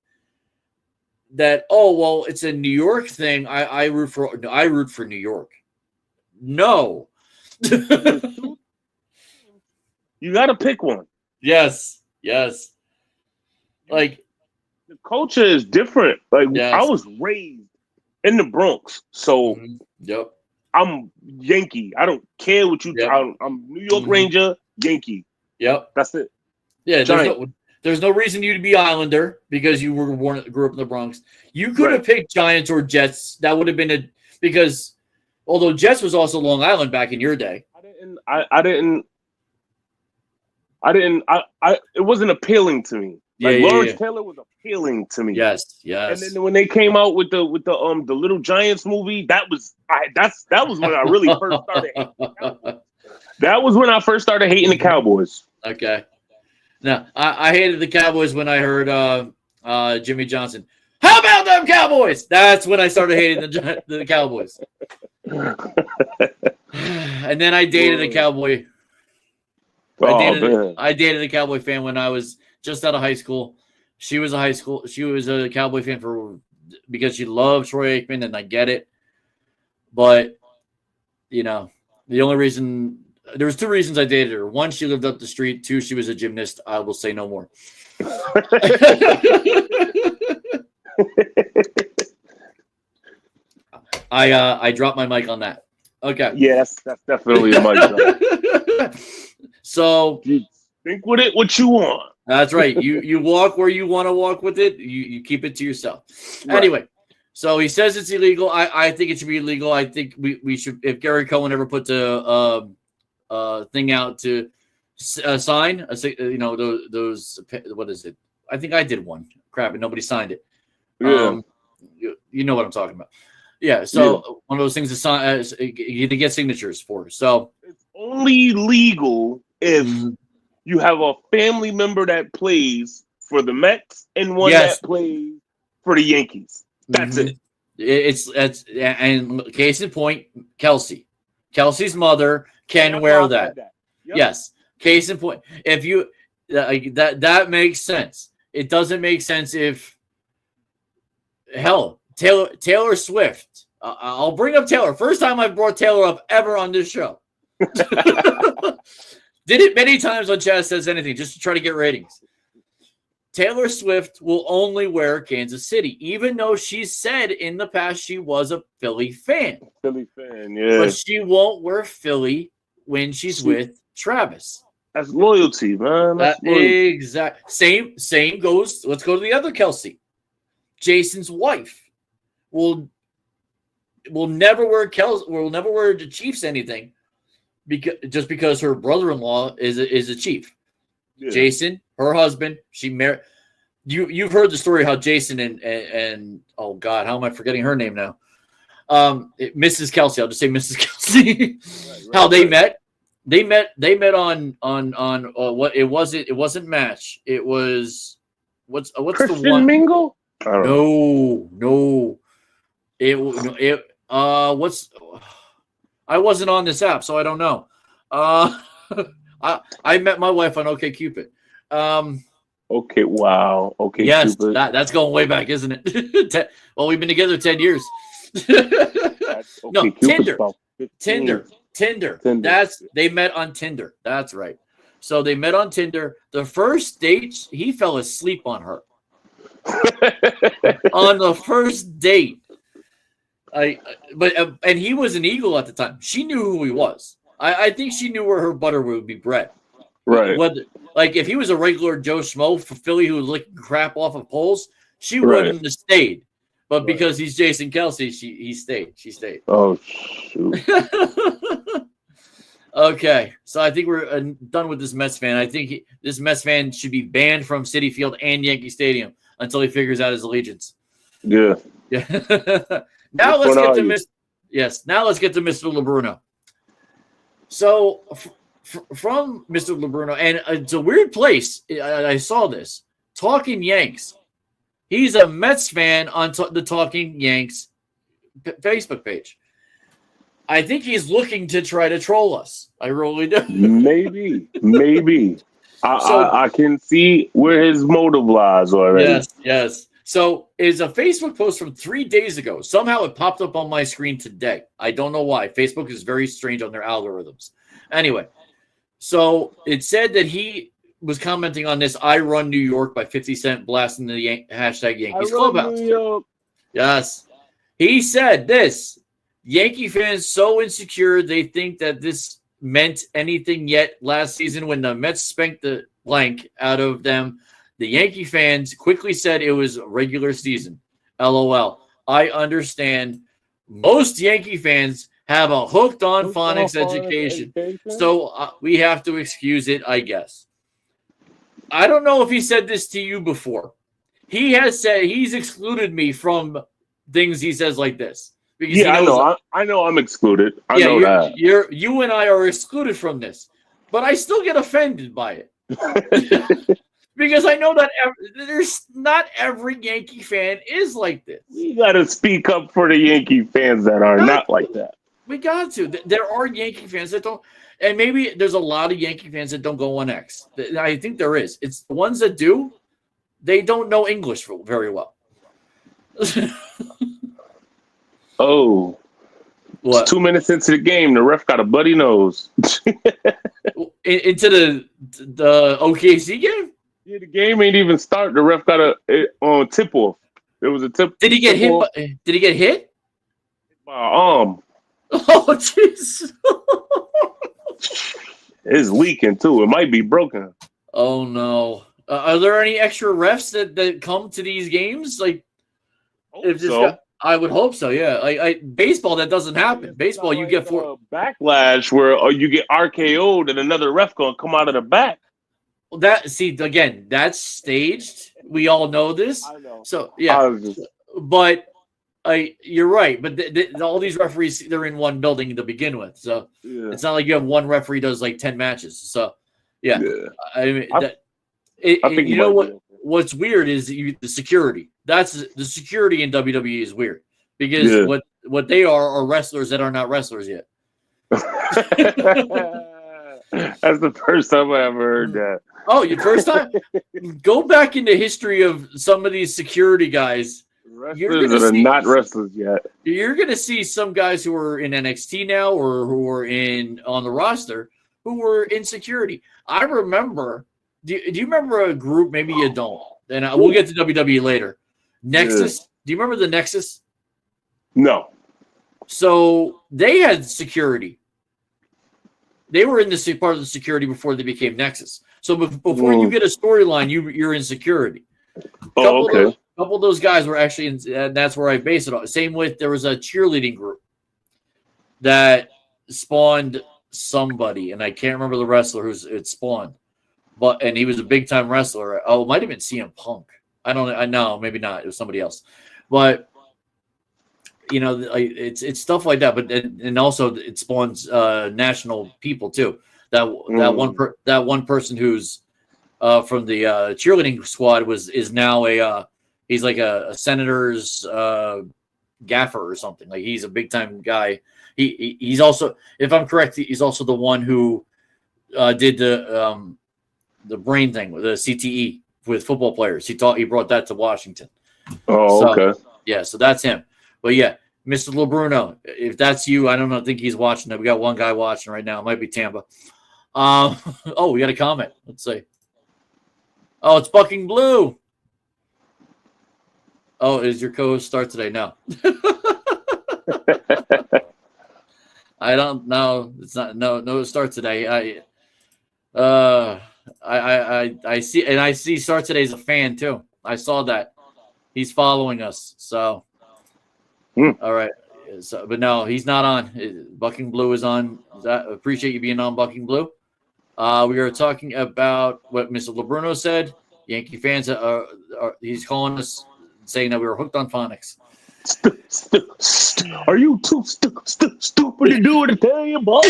That it's a New York thing. I root for New York. No. You got to pick one. Yes. Like the culture is different. Like I was raised in the Bronx, so I'm Yankee. I don't care what you. I'm New York Ranger, Yankee. Yep, that's it. Yeah, there's no reason you to be Islander because you grew up in the Bronx. You could have picked Giants or Jets. That would have been because although Jets was also Long Island back in your day. It wasn't appealing to me. Lawrence Taylor was appealing to me. Yes. And then when they came out with the Little Giants movie, that was when I really first started hating. That was when I first started hating the Cowboys. Okay. Now I hated the Cowboys when I heard Jimmy Johnson. How about them Cowboys? That's when I started hating the Cowboys. And then I dated a Cowboy. I dated a Cowboy fan when I was just out of high school. She was a Cowboy fan because she loved Troy Aikman, and I get it. But the only reason there was 2 reasons I dated her. 1, she lived up the street. 2, she was a gymnast. I will say no more. I dropped my mic on that. Okay. Yes, that's definitely a mic. So you think with it what you want. That's right. You walk where you want to walk with it. You keep it to yourself. Right. Anyway, so he says it's illegal. I think it should be illegal. I think we should. If Gary Cohen ever puts a thing out to sign, those what is it? I think I did one. Crap, and nobody signed it. Yeah. You know what I'm talking about. Yeah. So one of those things to sign, you get signatures for. So it's only legal if you have a family member that plays for the Mets and one that plays for the Yankees. That's it. And case in point, Kelsey's mother can wear that. Yep. Yes. Case in point, if you that makes sense. It doesn't make sense if Taylor Swift. I'll bring up Taylor. First time I brought Taylor up ever on this show. Did it many times on Chaz Says Anything just to try to get ratings. Taylor Swift will only wear Kansas City, even though she said in the past she was a Philly fan. Yeah. But she won't wear Philly when she's with Travis. That's loyalty, man. Exactly. Same goes. Let's go to the other Kelsey. Jason's wife will never wear the Chiefs anything because her brother-in-law is a Chief. Yeah. Jason, her husband, she married. You've heard the story how Jason and oh God, how am I forgetting her name now? Mrs. Kelsey. I'll just say Mrs. Kelsey. How they met. They met on what it wasn't Match. It was what's Christian the one? Mingle? No. I wasn't on this app, so I don't know. I met my wife on OkCupid. Okay, wow. Okay, Yes, Cupid. that's going way back, isn't it? Well, we've been together 10 years. That's No, okay. Cupid's Tinder. about 15. Tinder. Tinder. They met on Tinder. That's right. So they met on Tinder. The first date, he fell asleep on her. On the first date. And he was an Eagle at the time. She knew who he was. I think she knew where her butter would be bred. Right. Like if he was a regular Joe Schmo for Philly who was licking crap off of poles, she Right. wouldn't have stayed. But Right. because he's Jason Kelsey, he stayed. She stayed. Oh shoot. Okay, so I think we're done with this Mets fan. I think this Mets fan should be banned from Citi Field and Yankee Stadium until he figures out his allegiance. Yeah. Yeah. Now Which let's one get to are you? Now let's get to Mr. LeBruno. So from Mr. LeBruno, and it's a weird place. I saw this Talking Yanks. He's a Mets fan on the Talking Yanks Facebook page. I think he's looking to try to troll us. I really do. Maybe. I can see where his motive lies already. Yes. So it's a Facebook post from 3 days ago. Somehow it popped up on my screen today. I don't know why. Facebook is very strange on their algorithms. Anyway, so it said that he was commenting on this I Run New York by 50 Cent blasting the hashtag Yankees Clubhouse. Yes. He said this. Yankee fans so insecure they think that this meant anything yet last season when the Mets spanked the blank out of them. The Yankee fans quickly said it was a regular season. LOL. I understand. Most Yankee fans have a hooked on phonics education. So we have to excuse it, I guess. I don't know if he said this to you before. He has said he's excluded me from things he says like this. Because I know. I know I'm excluded. I know that. You and I are excluded from this. But I still get offended by it. Because I know that there's not every Yankee fan is like this. We got to speak up for the Yankee fans that are not like that. We got to. There are Yankee fans that don't. And maybe there's a lot of Yankee fans that don't go on X. I think there is. It's the ones that do, they don't know English very well. Oh. What? It's 2 minutes into the game. The ref got a bloody nose. Into the OKC game? Yeah, the game ain't even start. The ref got a tip off. There was a tip. Did he get hit? Did he get hit? By arm. Oh, jeez. It's leaking too. It might be broken. Oh no. Are there any extra refs that come to these games? Like, I would hope so. Yeah. Baseball, that doesn't happen. Baseball, you get backlash where you get RKO'd and another ref gonna come out of the back. Well, that's staged. We all know this. I know. So yeah, but you're right. But all these referees, they're in one building to begin with, so it's not like you have one referee does like 10 matches. So yeah. I mean, I think you know what's weird is the security. That's the security in WWE is weird because what they are wrestlers that are not wrestlers yet. That's the first time I ever heard that. Oh, your first time? Go back in the history of some of these security guys. Wrestlers that are not wrestlers yet. You're going to see some guys who are in NXT now or who are on the roster who were in security. I remember. Do you remember a group? Maybe you don't. And we'll get to WWE later. Nexus. Yeah. Do you remember the Nexus? No. So they had security. They were in this part of the security before they became Nexus. So before you get a storyline, you're in security. A couple of those guys were actually in, and that's where I base it on. Same with there was a cheerleading group that spawned somebody, and I can't remember the wrestler it spawned, and he was a big time wrestler. Oh, it might have been CM Punk. I don't know. I know, maybe not. It was somebody else, but. You know, it's stuff like that, but and also it spawns national people too. That one person who's from the cheerleading squad is now he's like a senator's gaffer or something. Like he's a big time guy. He's also, if I'm correct, he's also the one who did the the brain thing with the CTE with football players. He brought that to Washington. Oh, okay. Yeah, so that's him. But yeah, Mr. LeBruno, if that's you, I don't know. I think he's watching it. We got one guy watching right now. It might be Tampa. Oh, we got a comment. Let's see. Oh, it's Bucking Blue. Oh, is your co-host start today? No. I don't know. It's not. No, it starts today. I see, and I see start today as a fan too. I saw that he's following us. So, all right. So, but no, he's not on. Bucking Blue is on. Appreciate you being on, Bucking Blue. We are talking about what Mr. LeBruno said. Yankee fans he's calling us saying that we were hooked on phonics. Are you too stupid to do it, Italian boy?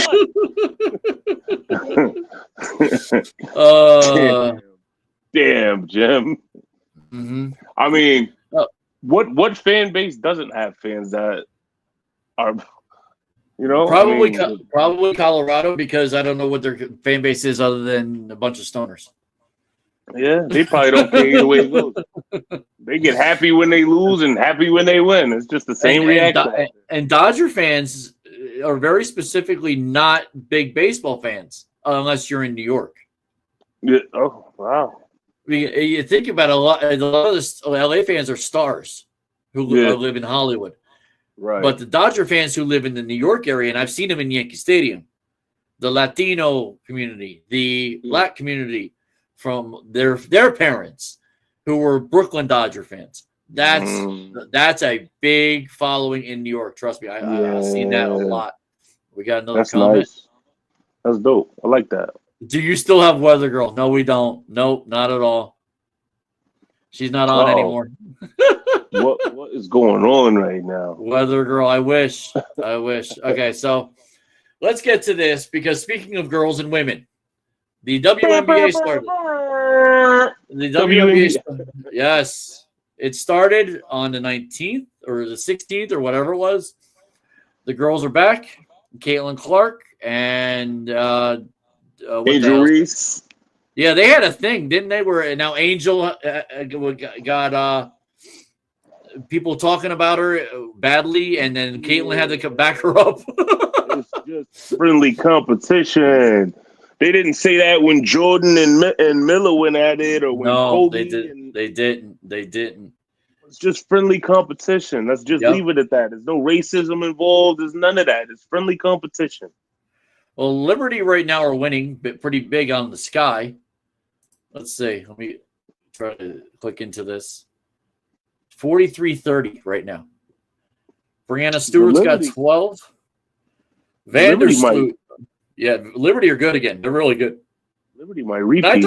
Damn, Jim. Mm-hmm. I mean, what fan base doesn't have fans that are, probably Colorado, because I don't know what their fan base is other than a bunch of stoners. Yeah, they probably don't care either way it goes. They get happy when they lose and happy when they win. It's just the same reaction. And Dodger fans are very specifically not big baseball fans unless you're in New York. Yeah. Oh, wow. You think about a lot of the LA fans are stars who live in Hollywood. Right. But the Dodger fans who live in the New York area, and I've seen them in Yankee Stadium, the Latino community, the Black community from their parents who were Brooklyn Dodger fans. That's a big following in New York. Trust me, I've seen that a lot. We got another comment. Nice. That's dope. I like that. Do you still have Weather Girl? No, we don't. Nope, not at all. She's not on anymore. What is going on right now? Weather Girl, I wish. Okay, so let's get to this, because speaking of girls and women, the WNBA started. The WNBA, yes, it started on the 19th or the 16th or whatever it was. The girls are back. Caitlin Clark and Angel Reese. Yeah, they had a thing, didn't they? Where now Angel got people talking about her badly, and then Caitlin had to back her up. It's just friendly competition. They didn't say that when Jordan and Miller went at it, or when Kobe. They didn't. It's just friendly competition. Let's just leave it at that. There's no racism involved. There's none of that. It's friendly competition. Well, Liberty right now are winning, but pretty big on the Sky. Let's see. Let me try to click into this. 43-30 right now. Brianna Stewart's got 12. Vandersloot. Yeah, Liberty are good again. They're really good. Liberty might repeat.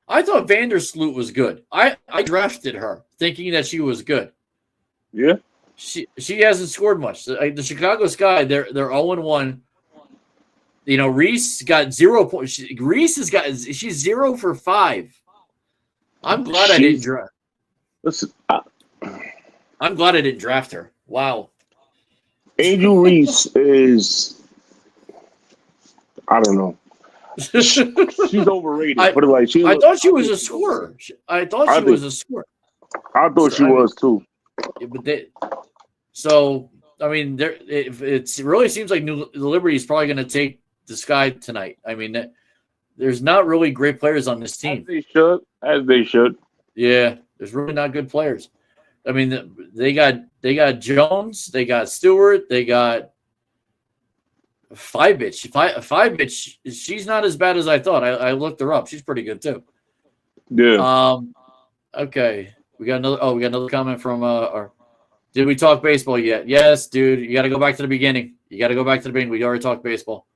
I thought Vandersloot was good. I drafted her thinking that she was good. Yeah. She hasn't scored much. The Chicago Sky, they're 0-1. You know, Reese got 0 points. She's 0 for 5. I'm glad I didn't draft. Listen, I'm glad I didn't draft her. Wow. Angel Reese is, I don't know. She's overrated. I thought she was a scorer. I thought she was a scorer. I thought she was too. I mean, it really seems like the Liberty is probably going to take the Sky tonight. I mean, there's not really great players on this team. As they should. Yeah, there's really not good players. I mean, they got Jones, they got Stewart, they got Fibich. Fibich, she's not as bad as I thought. I looked her up. She's pretty good too. Yeah. Okay. We got another comment from did we talk baseball yet? Yes, dude. You got to go back to the beginning. We already talked baseball.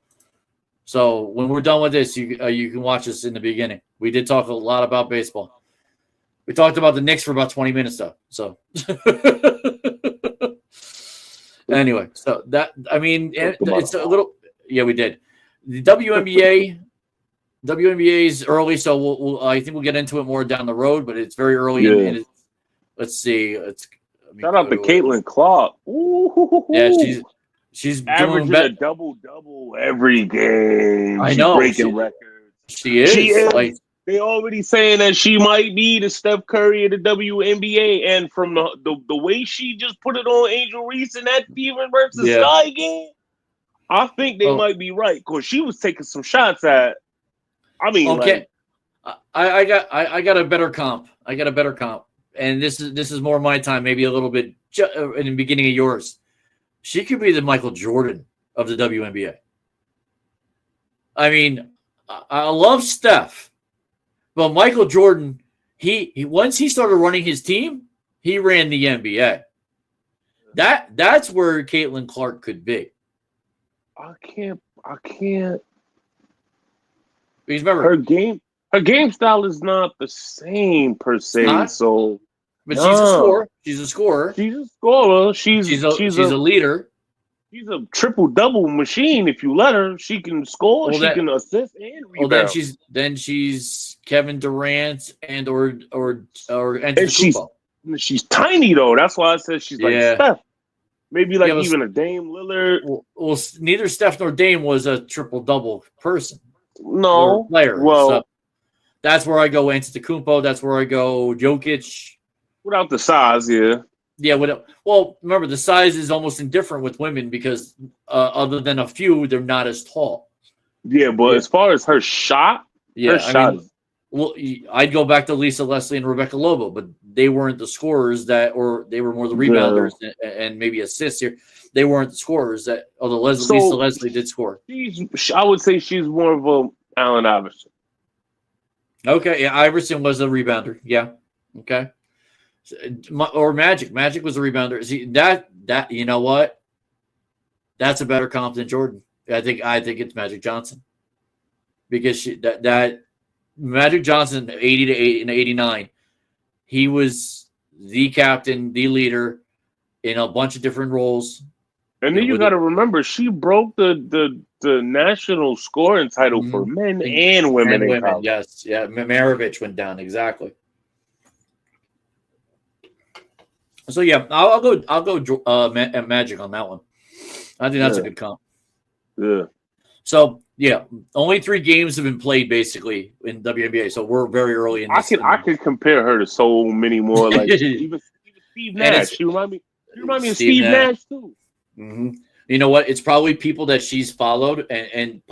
So when we're done with this, you can watch us in the beginning. We did talk a lot about baseball. We talked about the Knicks for about 20 minutes though. So anyway, so that, I mean, it's a little, yeah, we did. The WNBA is early, so I think we'll get into it more down the road, but it's very early. Yeah. Let's see. Shout out to Caitlin Clark. Ooh. Yeah, she's averaging a double every game. I know. Breaking records. She is. They already saying that she might be the Steph Curry of the WNBA, and from the way she just put it on Angel Reese in that Steven versus Yeah. Sky game, I think they Oh. might be right because she was taking some shots at. I mean, Okay. like, I got a better comp. I got a better comp, and this is more my time, maybe a little bit in the beginning of yours. She could be the Michael Jordan of the WNBA. I mean, I love Steph, but Michael Jordan, he once he started running his team, he ran the NBA. That's where Caitlin Clark could be. I can't. Because remember, her game style is not the same per se. Not? So, but she's a scorer. She's a scorer. She's a scorer. She's a leader. She's a triple-double machine. If you let her, she can score, she can assist and rebound. Well, then she's Kevin Durant or she's tiny though. That's why I said she's like Steph. Maybe like even a Dame Lillard. Well, neither Steph nor Dame was a triple-double person. No player. Well, so that's where I go Antetokounmpo. That's where I go Jokic. Without the size, yeah. Yeah, well, remember the size is almost indifferent with women because other than a few, they're not as tall. Yeah, but as far as her shot, well, I'd go back to Lisa Leslie and Rebecca Lobo, but they weren't the scorers or they were more the rebounders and maybe assists here. They weren't the scorers although Lisa Leslie did score. I would say she's more of a Allen Iverson. Okay, yeah, Iverson was a rebounder. Yeah, okay. Or Magic. Magic was a rebounder. See that you know what? That's a better comp than Jordan. I think it's Magic Johnson because that Magic Johnson 80 to 8 and 89. He was the captain, the leader in a bunch of different roles. And then you got to remember, she broke the national scoring title for men and women. Yes, yeah. Maravich went down exactly. So yeah, I'll go Magic on that one. I think that's a good comp. Yeah. So yeah, only 3 games have been played basically in WNBA. So we're very early in this. I could compare her to so many more. Like even Steve Nash. She remind me of Steve Nash too. Mm-hmm. You know what? It's probably people that she's followed and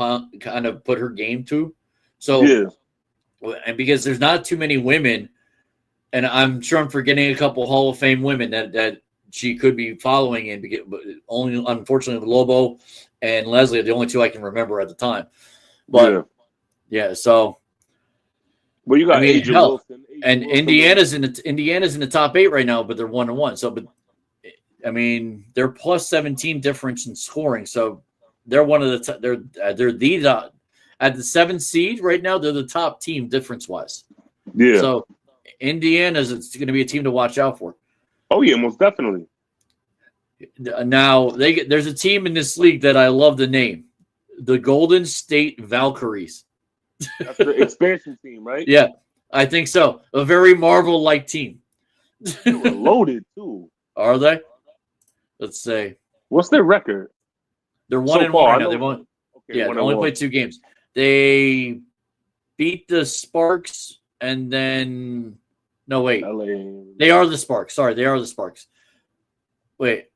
kind of put her game to. So and because there's not too many women. And I'm sure I'm forgetting a couple Hall of Fame women that she could be following but only unfortunately Lobo and Leslie are the only 2 I can remember at the time. But so well, you got AJ Wilson, and Indiana's in the top 8 right now, but they're 1-1. So, but I mean, they're plus 17 difference in scoring. So they're one of the they're the at the 7th seed right now. They're the top team difference wise. Yeah. So Indiana's going to be a team to watch out for. Oh yeah, most definitely. Now there's a team in this league that I love the name, the Golden State Valkyries. That's the expansion team, right? Yeah, I think so. A very Marvel-like team. They were loaded too. Are they? Let's see. What's their record? They're 1-1 right now. They won. Okay, they only played 2 games. They beat the Sparks. And then, no, wait. They are the Sparks. Sorry, they are the Sparks. Wait.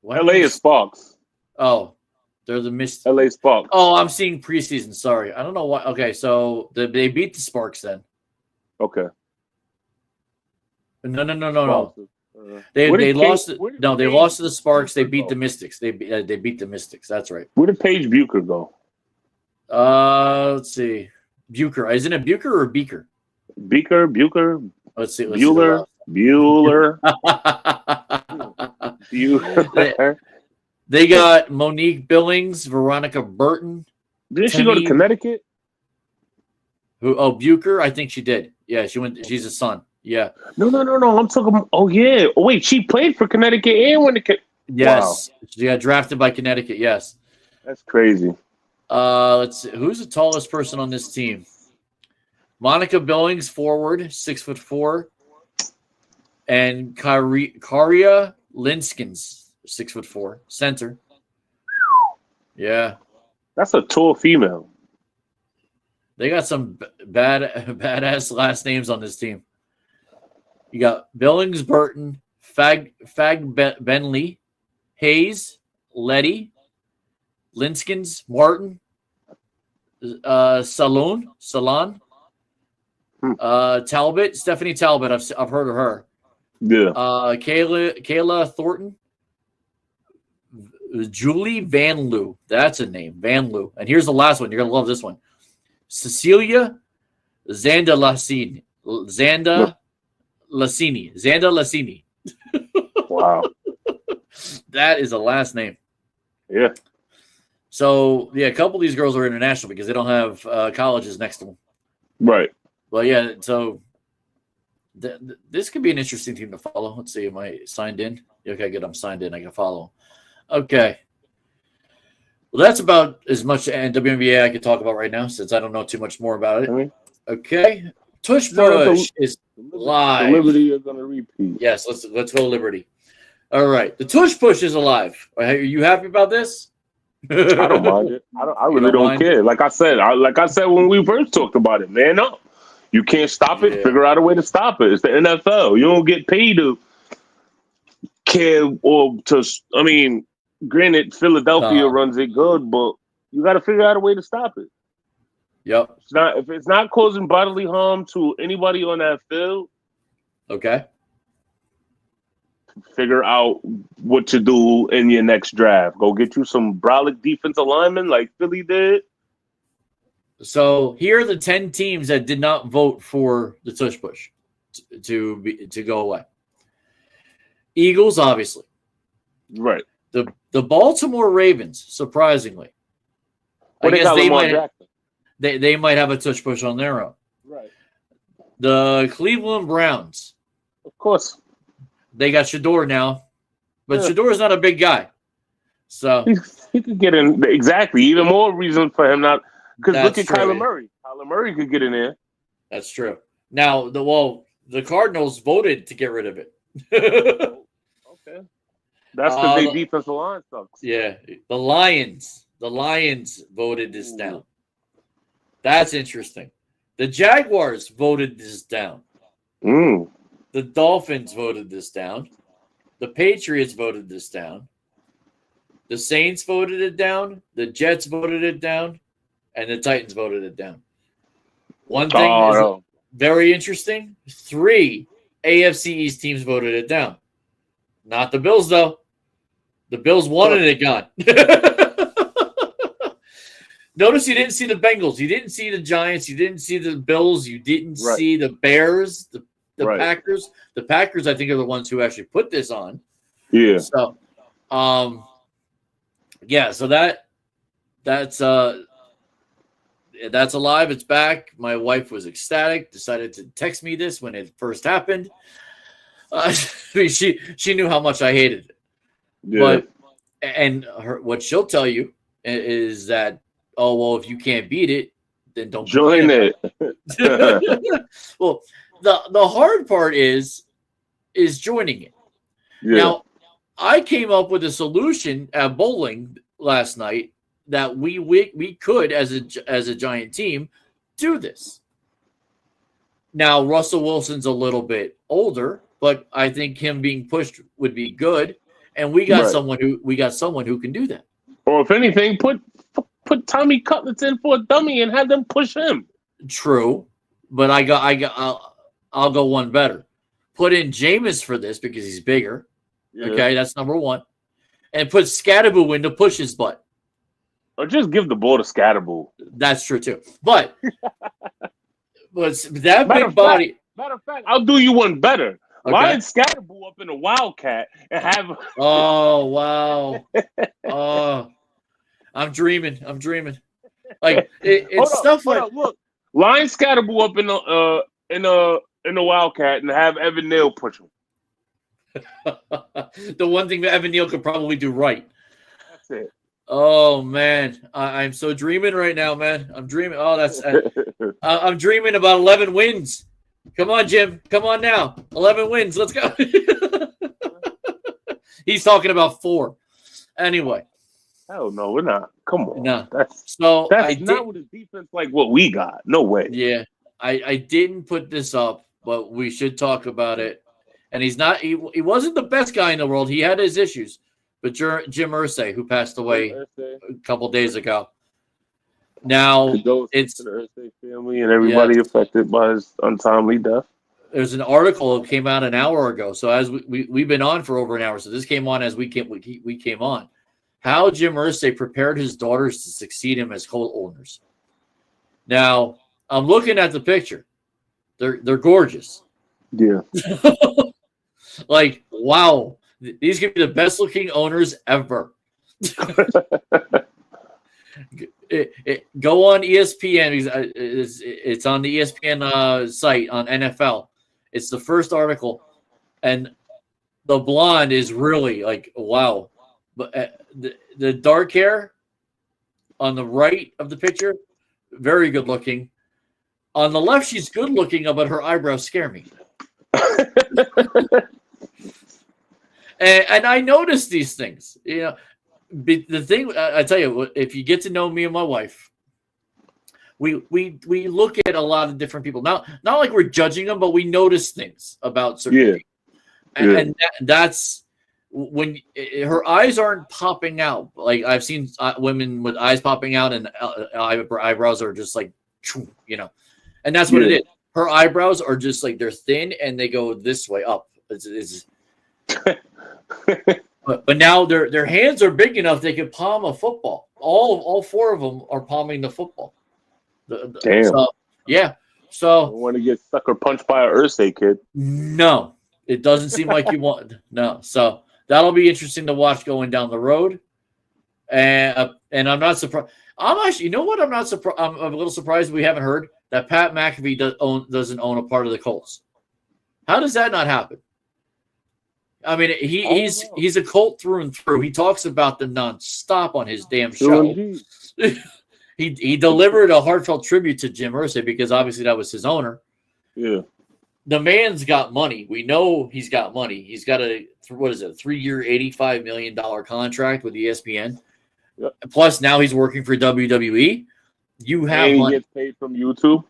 LA is Sparks. Oh, they're the Mist. LA Sparks. Oh, I'm seeing preseason. Sorry. I don't know why. Okay, so they beat the Sparks then. Okay. No. They lost. They lost to the Sparks. They beat the Mystics. They beat the Mystics. That's right. Where did Paige Bucher go? Let's see. Bucher. Isn't it Bucher or Beaker? Bucher. Let's see. Bueller. They got Monique Billings, Veronica Burton. Didn't she go to Connecticut? Who? Oh, Bucher. I think she did. Yeah, she went. She's a son. Yeah. No. I'm talking. Oh yeah. Oh wait, she played for Connecticut and went to. Yes, she got drafted by Connecticut. Yes. That's crazy. Let's see. Who's the tallest person on this team? Monica Billings, forward, 6'4", and Karia Linskins, 6'4", center. Yeah, that's a tall female. They got some badass last names on this team. You got Billings, Burton, Benley, Hayes, Letty, Linskins, Martin, Salon, Talbot, Stephanie Talbot. I've heard of her. Yeah. Kayla Thornton, Julie Van Loo. That's a name, Van Loo. And here's the last one. You're gonna love this one. Cecilia Zanda Lassini. Wow. That is a last name. Yeah. So, yeah, a couple of these girls are international because they don't have colleges next to them. Right. Well, yeah, so this could be an interesting team to follow. Let's see, am I signed in? Okay, good. I'm signed in. I can follow. Okay. Well, that's about as much WNBA I can talk about right now since I don't know too much more about it. Okay. Tush Push is live. The Liberty is going to repeat. Yes, let's go Liberty. All right. The Tush Push is alive. Are you happy about this? I don't mind it. I really don't care. Like I said when we first talked about it, man up. You can't stop it. Yeah. Figure out a way to stop it. It's the NFL. You don't get paid to care or to. I mean, granted, Philadelphia runs it good, but you got to figure out a way to stop it. Yep. If it's not causing bodily harm to anybody on that field, okay. Figure out what to do in your next draft. Go get you some brolic defensive linemen like Philly did. So here are the 10 teams that did not vote for the Tush Push to go away. Eagles, obviously. Right. The Baltimore Ravens, surprisingly. Well, I guess they might have a Tush Push on their own. Right. The Cleveland Browns. Of course. They got Shador now. But Shador is not a big guy. So he could get in. Exactly. Even more reason for him not. Because look at Kyler Murray. Kyler Murray could get in there. That's true. Now, the Cardinals voted to get rid of it. Okay. That's because their defensive line sucks. Yeah. The Lions voted this down. That's interesting. The Jaguars voted this down. The Dolphins voted this down. The Patriots voted this down. The Saints voted it down. The Jets voted it down. And the Titans voted it down. One thing is very interesting. 3 AFC East teams voted it down. Not the Bills, though. The Bills wanted it gone. Notice you didn't see the Bengals. You didn't see the Giants. You didn't see the Bills. You didn't see the Bears, the Packers. The Packers, I think, are the ones who actually put this on. Yeah. So, so that's alive. It's back. My wife was ecstatic. Decided to text me this when it first happened. She knew how much I hated it. Yeah. But what she'll tell you is that, oh well, if you can't beat it, then don't join it. Well, the hard part is joining it. Yeah. Now, I came up with a solution at bowling last night that we could, as a giant team, do this. Now, Russell Wilson's a little bit older, but I think him being pushed would be good, and we got someone who can do that. Or if anything, put Tommy Cutlets in for a dummy and have them push him. True, but I'll go one better. Put in Jameis for this because he's bigger. Yeah. Okay, that's number one. And put Scatterboo in to push his butt. Or just give the ball to Scatterboo. That's true too. But that big body. Matter of fact, I'll do you one better. Okay. Line Scatterboo up in a Wildcat and have. Oh wow! Oh, I'm dreaming. Like it's stuff like look. Line Scatterboo up in the Wildcat and have Evan Neal push him. The one thing that Evan Neal could probably do right. That's it. Oh man, I'm so dreaming right now, man. I'm dreaming. Oh, that's I'm dreaming about 11 wins. Come on, Jim. Come on now. 11 wins. Let's go. He's talking about 4. Anyway, Hell no, we're not. Come on. No. That's So not with a defense like what we got. No way. Yeah, I didn't put this up, but we should talk about it. And he's not. He wasn't the best guy in the world. He had his issues. But Jim Irsay, who passed away a couple days ago. Now it's to the Irsay family and everybody affected by his untimely death. There's an article that came out an hour ago. So as we've been on for over an hour, so this came on as we came on. How Jim Irsay prepared his daughters to succeed him as Colt owners. Now I'm looking at the picture. They're gorgeous. Yeah. Like, wow. These could be the best looking owners ever. Go on ESPN. It's on the ESPN site on NFL. It's the first article. And the blonde is really like, wow. But the dark hair on the right of the picture, very good looking. On the left, she's good looking, but her eyebrows scare me. And I notice these things. You know, the thing I tell you, if you get to know me and my wife, we look at a lot of different people. Not like we're judging them, but we notice things about certain people. And that's when her eyes aren't popping out. Like I've seen women with eyes popping out and eyebrows are just like, you know, and that's what it is. Her eyebrows are just like they're thin and they go this way up. But now their hands are big enough they can palm a football. All four of them are palming the football. Damn. So, yeah. So I want to get sucker punched by an Irsay kid. No, it doesn't seem like you want. No. So that'll be interesting to watch going down the road. And I'm not surprised. I'm actually, you know what? I'm not surprised. I'm a little surprised we haven't heard that Pat McAfee doesn't own a part of the Colts. How does that not happen? I mean, he's a Colt through and through. He talks about them nonstop on his damn show. He delivered a heartfelt tribute to Jim Irsay because obviously that was his owner. Yeah. The man's got money. We know he's got money. He's got a 3-year, $85 million contract with ESPN. Yep. Plus, now he's working for WWE. You have money. He gets paid from YouTube.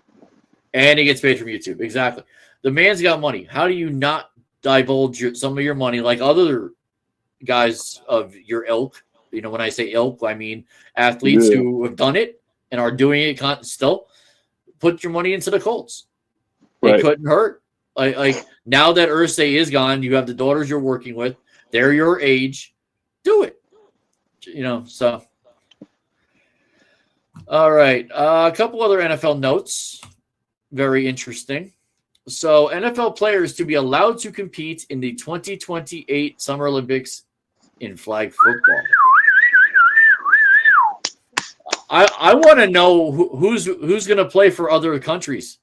And he gets paid from YouTube. Exactly. The man's got money. How do you not divulge some of your money like other guys of your ilk? You know, when I say ilk, I mean athletes who have done it and are doing it still. Put your money into the Colts. It couldn't hurt. Like now that Irsay is gone, you have the daughters you're working with. They're your age. Do it. You know, so. All right. A couple other NFL notes. Very interesting. So NFL players to be allowed to compete in the 2028 Summer Olympics in flag football. I want to know who's going to play for other countries.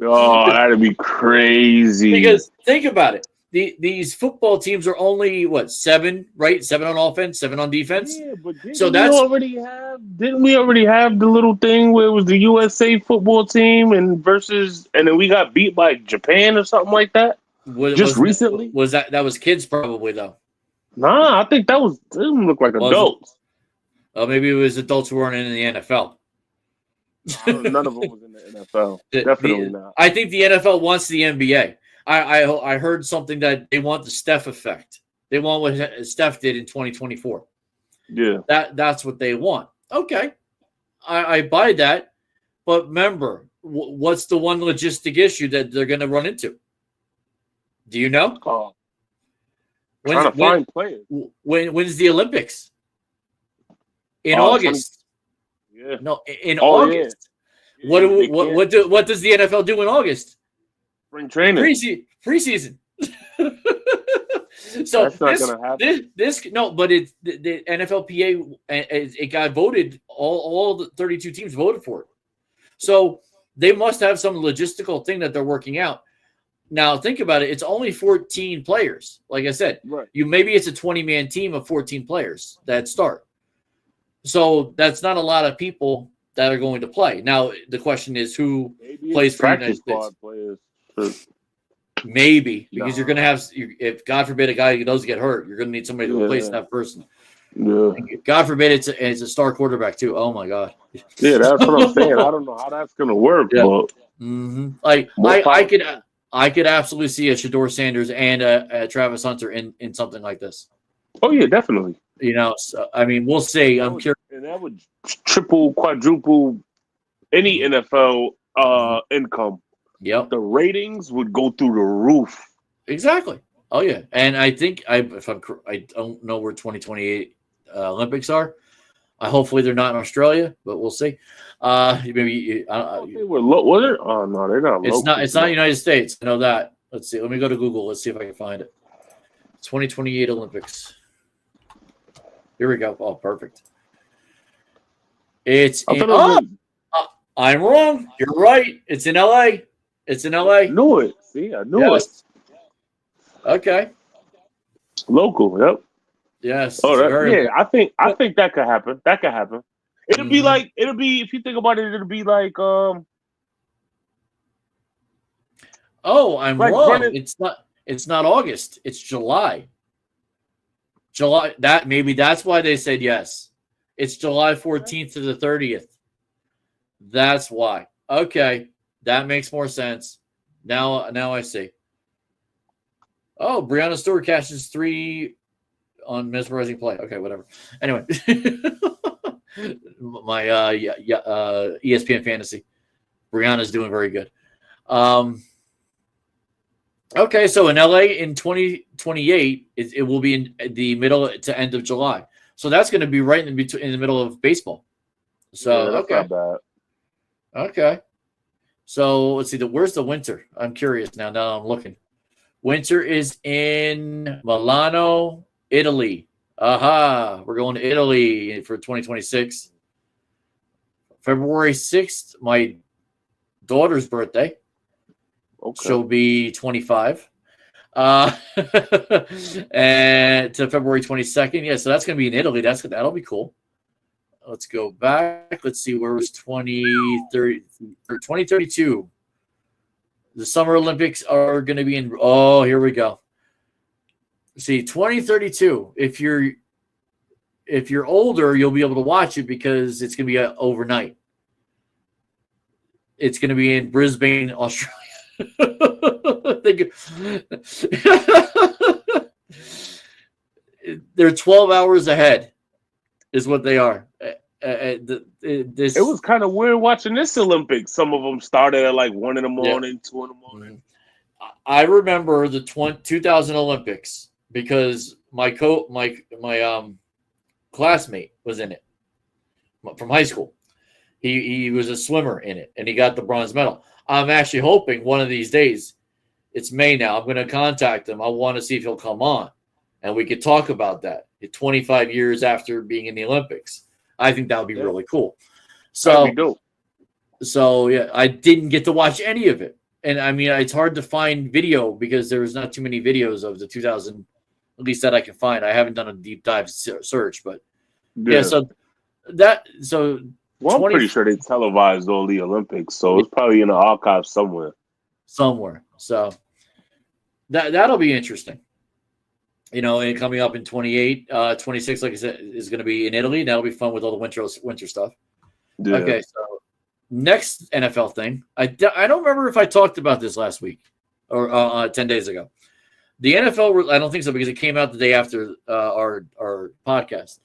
Oh, that'd be crazy. Because think about it. These football teams are only, 7, right? 7 on offense, 7 on defense. Yeah, but didn't we already have the little thing where it was the USA football team and then we got beat by Japan or something like that? Recently? That was kids probably, though. Nah, I think didn't look like adults. Maybe it was adults who weren't in the NFL. None of them was in the NFL. Definitely not. I think the NFL wants the NBA. I heard something that they want the Steph effect. They want what Steph did in 2024. Yeah. That's what they want. Okay. I buy that. But remember, what's the one logistic issue that they're going to run into? Do you know? Trying to find players. When's the Olympics? In August. Yeah. No, in August. Yeah. What does the NFL do in August? Spring training. Preseason. So that's not going to happen. But the NFLPA, it got voted. All the 32 teams voted for it. So they must have some logistical thing that they're working out. Now think about it. It's only 14 players. Like I said, maybe it's a 20-man team of 14 players that start. So that's not a lot of people that are going to play. Now the question is who plays for the United States. Players. Maybe because you're going to have, if God forbid a guy does get hurt, you're going to need somebody to replace that person. Yeah. God forbid it's a star quarterback too. Oh my God. Yeah, that's what I'm saying. I don't know how that's gonna work, Yeah. but Like more power. I could absolutely see a Shador Sanders and a Travis Hunter in something like this. Oh yeah, definitely. So, I mean, we'll see. I'm curious. And that would triple, quadruple any NFL income. Yep. The ratings would go through the roof. Exactly. Oh yeah, and I think I don't know where 2028 Olympics are. Hopefully they're not in Australia, but we'll see. Maybe They were was it? Oh no, they're not. it's local. not. It's not United States. I know that. Let's see. Let me go to Google. Let's see if I can find it. 2028 Olympics. Here we go. Oh, perfect. It's I'm wrong. You're right. It's in LA. It's in LA. Knew it. See, I knew it. Okay. Local. Yep. Yes. Oh, I think that could happen. That could happen. It'll be if you think about it, it'll be like I'm like wrong. It's not August. It's July. That's why they said yes. It's July 14th to the 30th. That's why. Okay. That makes more sense. Now I see. Oh, Breonna Stewart cashes 3 on mesmerizing play. Okay, whatever. Anyway, my ESPN fantasy. Brianna's doing very good. Okay, so in LA in 2028, it will be in the middle to end of July. So that's going to be right in the middle of baseball. So that's not bad. Okay. So let's see. Where's the winter? I'm curious now. Now I'm looking. Winter is in Milano, Italy. Aha. We're going to Italy for 2026. February 6th, my daughter's birthday. Okay. She'll be 25. And to February 22nd. Yeah, so that's going to be in Italy. That'll be cool. Let's go back. Let's see. Where was 2032? The Summer Olympics are going to be in. Oh, here we go. See, 2032. If you're older, you'll be able to watch it because it's going to be overnight. It's going to be in Brisbane, Australia. They're 12 hours ahead, is what they are. It was kind of weird watching this Olympics. Some of them started at like 1 in the morning, 2 in the morning. I remember the 2000 Olympics because my classmate was in it from high school. He was a swimmer in it, and he got the bronze medal. I'm actually hoping one of these days, it's May now, I'm going to contact him. I want to see if he'll come on, and we could talk about that. 25 years after being in the Olympics. I think that would be really cool. So yeah, I didn't get to watch any of it. And I mean, it's hard to find video because there's not too many videos of the 2000, at least that I can find. I haven't done a deep dive search, but yeah. Well, I'm pretty sure they televised all the Olympics, so it's probably in the archive somewhere. So that'll be interesting. And coming up in 28, 26, like I said, is going to be in Italy. That'll be fun with all the winter stuff. Yeah. Okay, so next NFL thing. I don't remember if I talked about this last week or 10 days ago. The NFL, I don't think so because it came out the day after our podcast.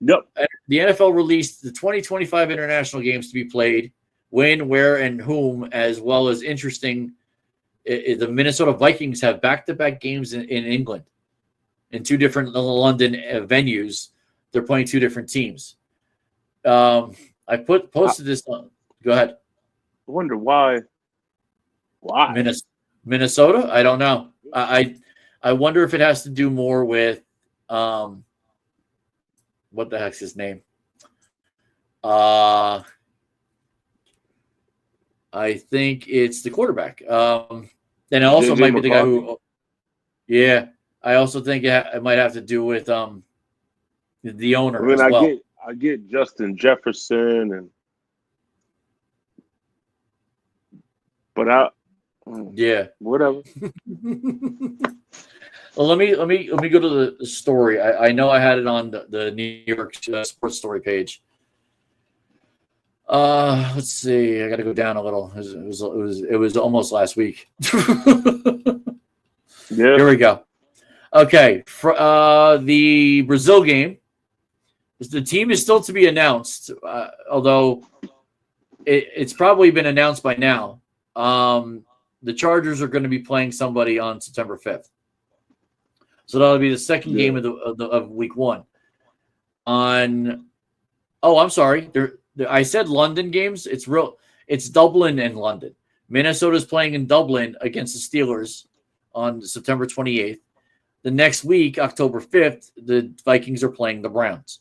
Yep. The NFL released the 2025 international games to be played, when, where, and whom, as well as interesting. The Minnesota Vikings have back-to-back games in England. In 2 different London venues, they're playing 2 different teams. I posted this on. Go ahead. I wonder why. Why Minnesota? I don't know. I wonder if it has to do more with what the heck's his name? I think it's the quarterback. And it also might be the guy who. Yeah. I also think it might have to do with the owner. I mean, I get Justin Jefferson yeah, whatever. Well, let me go to the story. I know I had it on the New York Sports Story page. Let's see. I got to go down a little. It was almost last week. Yeah. Here we go. Okay, for the Brazil game, the team is still to be announced, although it's probably been announced by now. The Chargers are going to be playing somebody on September 5th. So that'll be the second game of week 1. I'm sorry. I said London games. It's Dublin and London. Minnesota's playing in Dublin against the Steelers on September 28th. The next week, October 5th, the Vikings are playing the Browns.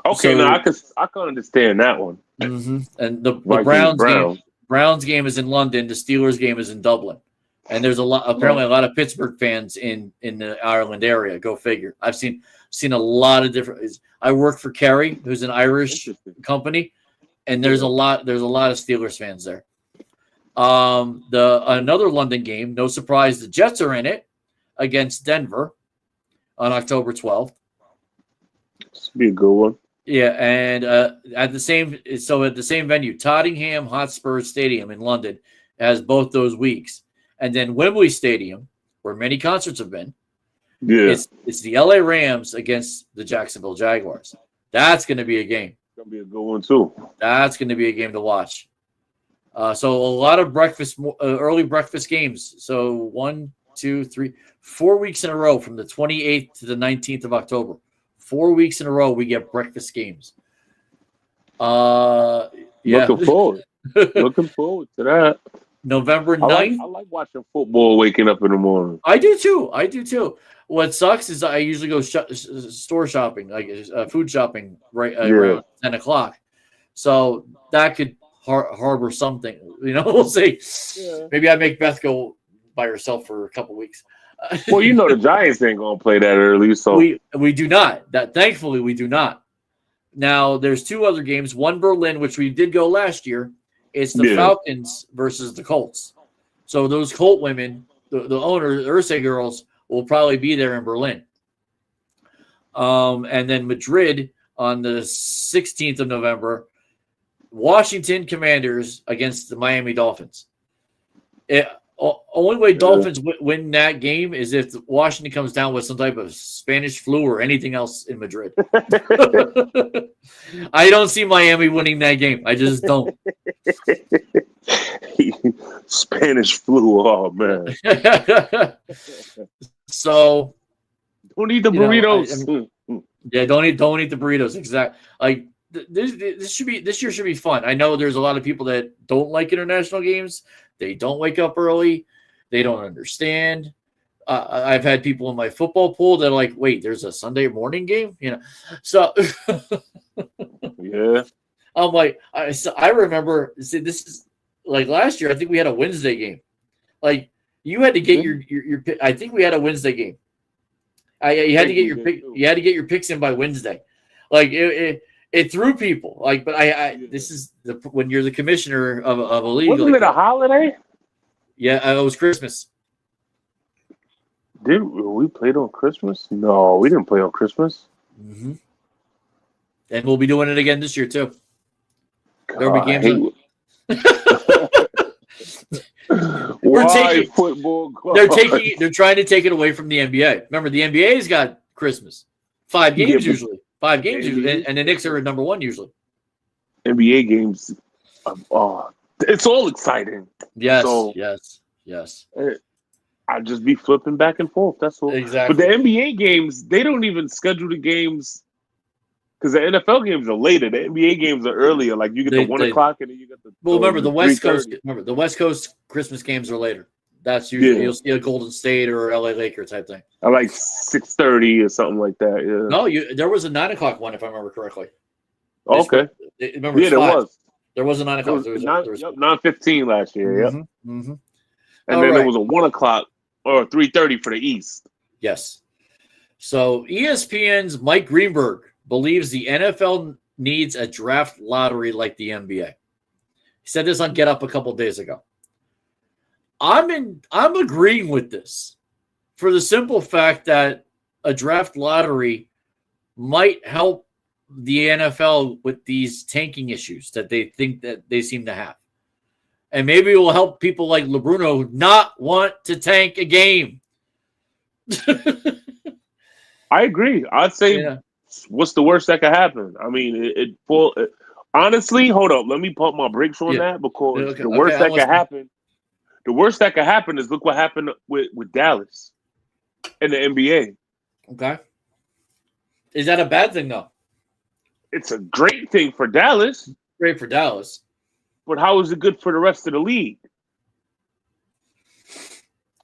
Okay, now I can understand that one. Mm-hmm. And the Browns Browns game is in London. The Steelers game is in Dublin. And there's apparently a lot of Pittsburgh fans in the Ireland area. Go figure. I've seen a lot of different. I work for Kerry, who's an Irish company, and there's a lot of Steelers fans there. Another London game, no surprise, the Jets are in it against Denver on October 12th. This would be a good one. Yeah, and at the same venue, Tottenham Hotspur Stadium in London has both those weeks. And then Wembley Stadium, where many concerts have been, it's the LA Rams against the Jacksonville Jaguars. That's going to be a game. It's going to be a good one, too. That's going to be a game to watch. So a lot of early breakfast games. So 1, 2, 3, 4 weeks in a row from the 28th to the 19th of October. 4 weeks in a row, we get breakfast games. Yeah. Looking forward to that. November 9th. I like watching football waking up in the morning. I do too. What sucks is I usually go store shopping, like food shopping, around 10 o'clock. So that could harbor something. We'll see. Yeah. Maybe I make Beth go by herself for a couple weeks. Well, the Giants ain't gonna play that early, so we do not. Thankfully we do not. Now there's 2 other games. One Berlin, which we did go last year. It's the Falcons versus the Colts. So those Colt women, the owners, Ursa girls, will probably be there in Berlin. And then Madrid on the 16th of November, Washington Commanders against the Miami Dolphins. Only way Dolphins win that game is if Washington comes down with some type of Spanish flu or anything else in Madrid. I don't see Miami winning that game. I just don't. Spanish flu, oh man. So don't eat the burritos. Don't eat the burritos. Exactly. Like this year should be fun. I know there's a lot of people that don't like international games. They don't wake up early. They don't understand. I've had people in my football pool that are like, wait, there's a Sunday morning game? So yeah. I'm like, I remember, this is like last year, I think we had a Wednesday game. Like you had to get your I think we had a Wednesday game. You had to get your picks in by Wednesday. Like it threw people. Like, but this is when you're the commissioner of a league. Wasn't it a holiday? Yeah, it was Christmas. Did we played on Christmas? No, we didn't play on Christmas. Mm-hmm. And we'll be doing it again this year too. There'll be games. Football club? They're trying to take it away from the NBA. Remember, the NBA's got Christmas. 5 games usually. 5 games usually, and the Knicks are at number 1 usually. NBA games, it's all exciting. Yes, so, yes. I just be flipping back and forth. That's all. Exactly. But the NBA games, they don't even schedule the games because the NFL games are later. The NBA games are earlier. Like you get the 1 o'clock, and then you get the. Well, remember the West Coast. Remember the West Coast Christmas games are later. That's usually you'll see a Golden State or LA Laker type thing. I like 6:30 or something like that. Yeah. No, there was a 9 o'clock one if I remember correctly. Okay. Remember, there was. There was a 9 o'clock. There was 9:15 last year. Yep. Mm-hmm. And then there was a 1 o'clock or 3:30 for the East. Yes. So ESPN's Mike Greenberg believes the NFL needs a draft lottery like the NBA. He said this on Get Up a couple days ago. I'm agreeing with this. for the simple fact that a draft lottery might help the NFL with these tanking issues that they think that they seem to have. And maybe it will help people like LeBruno not want to tank a game. I agree. I'd say, what's the worst that could happen? I mean, honestly, hold up. Let me pump my brakes on that, because the worst that could happen is look what happened with Dallas in the NBA. Okay. Is that a bad thing, though? It's a great thing for Dallas. Great for Dallas. But how is it good for the rest of the league?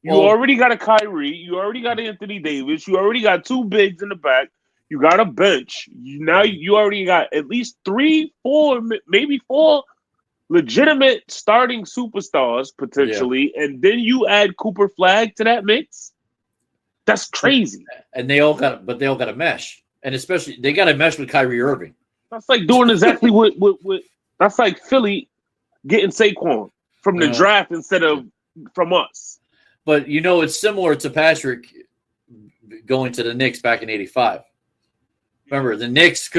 You already got a Kyrie. You already got Anthony Davis. You already got two bigs in the back. You got a bench. Now you already got at least 3, 4, maybe 4 legitimate starting superstars potentially, and then you add Cooper Flag to that mix. That's crazy. And they all got to mesh, and especially they got to mesh with Kyrie Irving. That's like doing exactly what that's like Philly getting Saquon from the draft instead of from us. But it's similar to Patrick going to the Knicks back in '85. Remember, the Knicks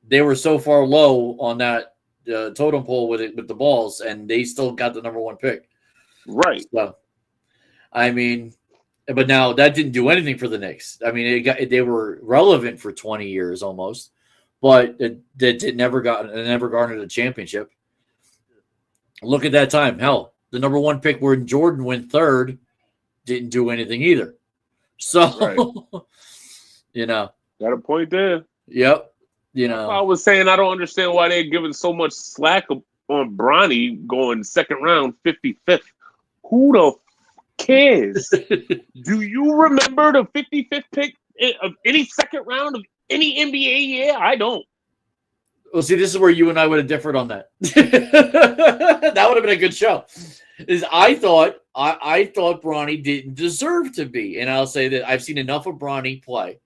they were so far low on that totem pole with the balls, and they still got the number 1 pick. Right. So, I mean, but now that didn't do anything for the Knicks. I mean, they were relevant for 20 years almost, but it never garnered a championship. Look at that time. Hell, the number 1 pick where Jordan went 3rd didn't do anything either. So, got a point there. Yep. I was saying I don't understand why they're giving so much slack on Bronny going 2nd round, 55th. Who the cares? Do you remember the 55th pick of any 2nd round of any NBA year? I don't. Well, see, this is where you and I would have differed on that. That would have been a good show. I thought Bronny didn't deserve to be, and I'll say that I've seen enough of Bronny play,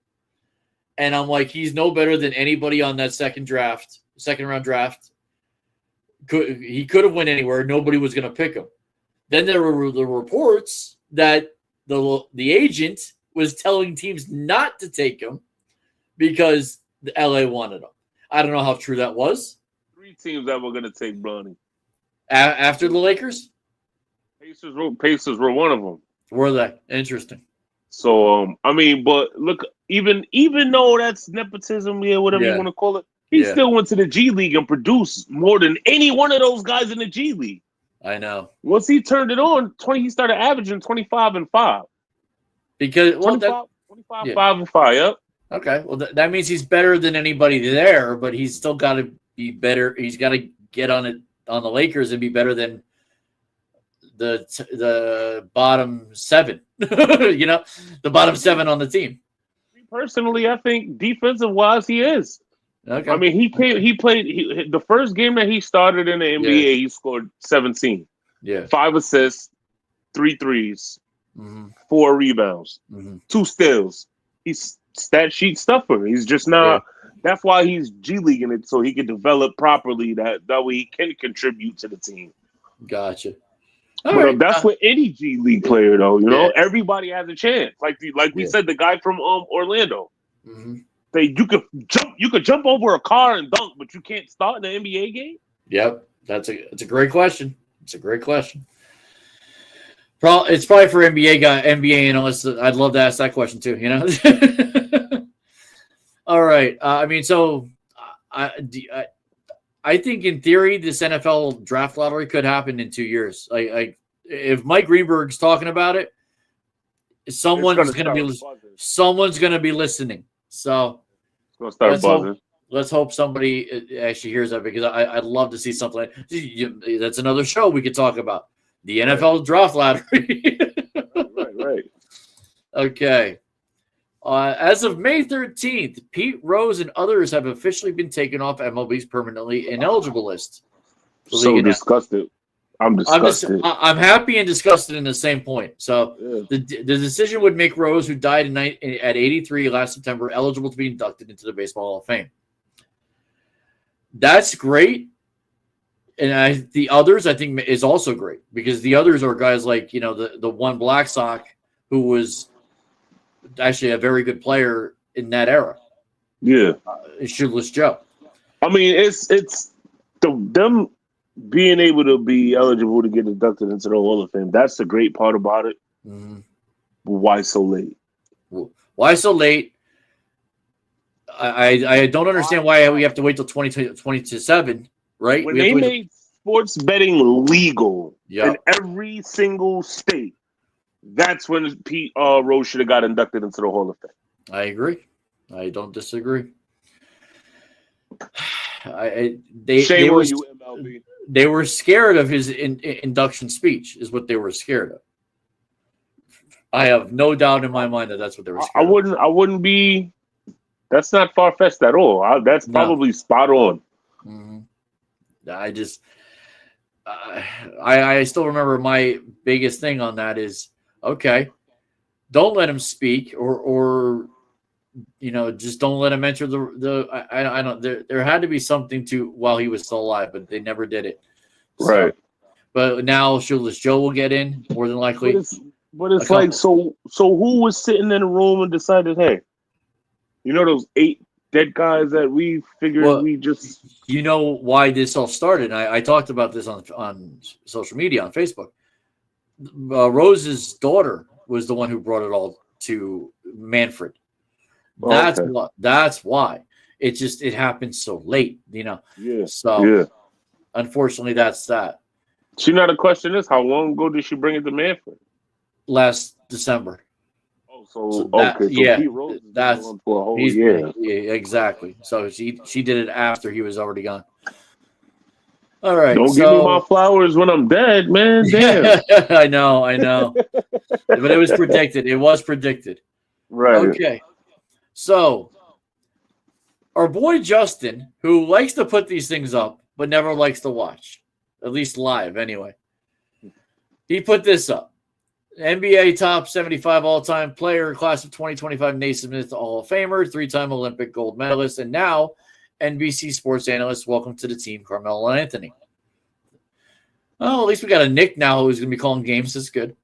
and I'm like, he's no better than anybody on that second round draft. He could have went anywhere. Nobody was going to pick him. Then there were the reports that the agent was telling teams not to take him because the LA wanted him. I don't know how true that was. 3 teams that were going to take Bronny. After the Lakers? Pacers were one of them. Were they? Interesting. So, but look, even though that's nepotism, whatever you want to call it, he still went to the G League and produced more than any one of those guys in the G League. I know. Once he turned it on, he started averaging 25 and 5. Because 25, 5 and 5, yep. Okay, well that means he's better than anybody there, but he's still got to be better. He's got to get on the Lakers and be better than the bottom 7. The bottom 7 on the team. Personally, I think defensive wise he is. Okay. I mean, he played the first game that he started in the NBA. He scored 17. Yeah, 5 assists, 3 threes, 4 rebounds, 2 steals. He's stat sheet stuffer. He's just not. Yeah. That's why he's G Leaguing it, so he can develop properly. That way he can contribute to the team. Gotcha. But that's with any G League player, though. Everybody has a chance. Like we said, the guy from Orlando. You could jump over a car and dunk, but you can't start in an NBA game. Yep, it's a great question. It's a great question. It's probably for NBA analysts. I'd love to ask that question too. All right. So I think in theory this NFL draft lottery could happen in 2 years. Like if Mike Greenberg's talking about it, someone's going to be listening. So let's hope somebody actually hears that, because I'd love to see something. That's another show we could talk about. The NFL draft lottery. Right. Okay. As of May 13th, Pete Rose and others have officially been taken off MLB's permanently ineligible list. So disgusted. I'm disgusted. I'm happy and disgusted in the same point. So the decision would make Rose, who died at 83 last September, eligible to be inducted into the Baseball Hall of Fame. That's great. And the others, I think, is also great, because the others are guys like, the one Black Sox who was actually a very good player in that era. Yeah. Shoeless Joe. I mean, it's them being able to be eligible to get inducted into the Hall of Fame. That's the great part about it. Mm-hmm. Why so late? Why so late? I don't understand why we have to wait till 2027, right? When they made sports betting legal in every single state, that's when Pete Rose should have got inducted into the Hall of Fame. I agree. I don't disagree. They were you, MLB. They were scared of his induction speech, is what they were scared of. I have no doubt in my mind that that's what they were scared of. I wouldn't be. That's not far fetched at all. That's probably spot on. Mm-hmm. I still remember my biggest thing on that is, okay, don't let him speak or just don't let him enter I don't there had to be something to while he was still alive, but they never did it. Right. But now Shoeless Joe will get in more than likely. But it's like, so who was sitting in the room and decided, hey, those 8 dead guys that we figured we just... You know why this all started? I talked about this on social media, on Facebook. Rose's daughter was the one who brought it all to Manfred. That's why. It happened so late, Yeah. So, unfortunately, that's that. Now the question is, how long ago did she bring it to Manfred? Last December. So Pete Rose that's for a whole year. Yeah, exactly. So she did it after he was already gone. All right. Don't give me my flowers when I'm dead, man. Damn. I know. But it was predicted. It was predicted. Right. Okay. So our boy Justin, who likes to put these things up but never likes to watch, at least live anyway, he put this up. NBA top 75 all-time player, class of 2025 Naismith Hall of Famer, 3-time Olympic gold medalist, and now NBC sports analyst. Welcome to the team, Carmelo Anthony. Oh, at least we got a Nick now who's going to be calling games. That's good.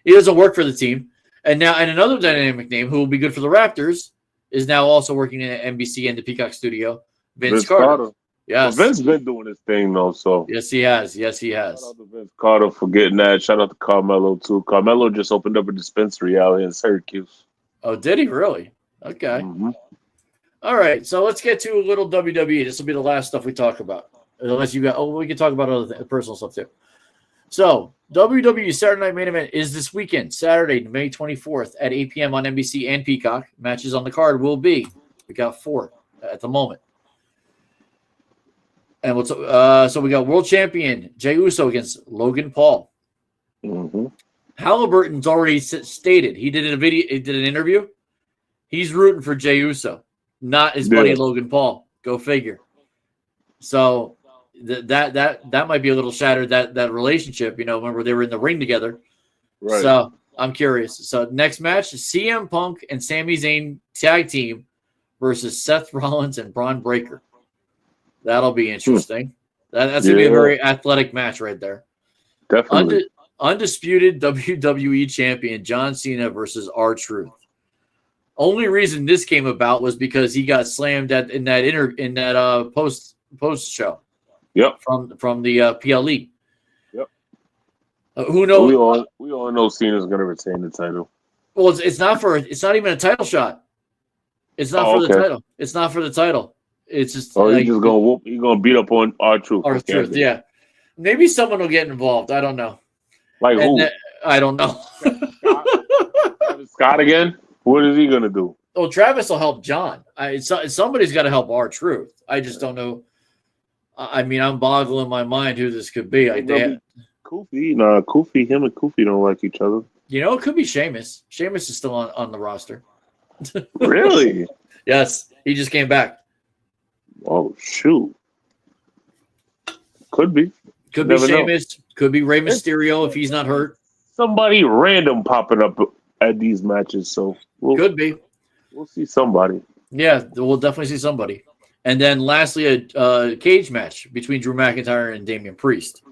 He doesn't work for the team. And another dynamic name who will be good for the Raptors is now also working in NBC and the Peacock studio, Vince Carter. Yes. Well, Vince been doing his thing, though, so. Yes, he has. Shout out to Vince Carter for getting that. Shout out to Carmelo, too. Carmelo just opened up a dispensary out in Syracuse. Oh, did he really? Okay. Mm-hmm. All right, so let's get to a little WWE. This will be the last stuff we talk about. Unless you got, we can talk about other personal stuff, too. So, WWE Saturday Night Main Event is this weekend, Saturday, May 24th at 8 p.m. on NBC and Peacock. Matches on the card will be, we got 4 at the moment. And so we got world champion Jey Uso against Logan Paul. Mm-hmm. Halliburton's already stated he did an interview. He's rooting for Jey Uso, not his buddy Logan Paul. Go figure. So that might be a little shattered that relationship. Remember they were in the ring together. Right. So I'm curious. So next match is CM Punk and Sami Zayn tag team versus Seth Rollins and Braun Breaker. That'll be interesting. That's going to be a very athletic match right there. Definitely. Undisputed WWE champion John Cena versus R-Truth. Only reason this came about was because he got slammed in that post show. Yep. From the PLE. Yep. Who knows? We all know Cena's going to retain the title. Well, it's not even a title shot. It's not for the title. It's not for the title. It's just. He's just gonna whoop. He's gonna beat up on R-Truth. R-Truth, yeah. Maybe someone will get involved. I don't know. Like who? I don't know. Scott again? What is he gonna do? Well, Travis will help John. Somebody's got to help R-Truth. I just don't know. I mean, I'm boggling my mind who this could be. Kofi. Nah, Kofi. Him and Kofi don't like each other. It could be Sheamus. Sheamus is still on the roster. Really? Yes, he just came back. Oh shoot! Could be. Could be Sheamus. Could be Rey Mysterio if he's not hurt. Somebody random popping up at these matches, so could be. We'll see somebody. Yeah, we'll definitely see somebody. And then lastly, a cage match between Drew McIntyre and Damian Priest.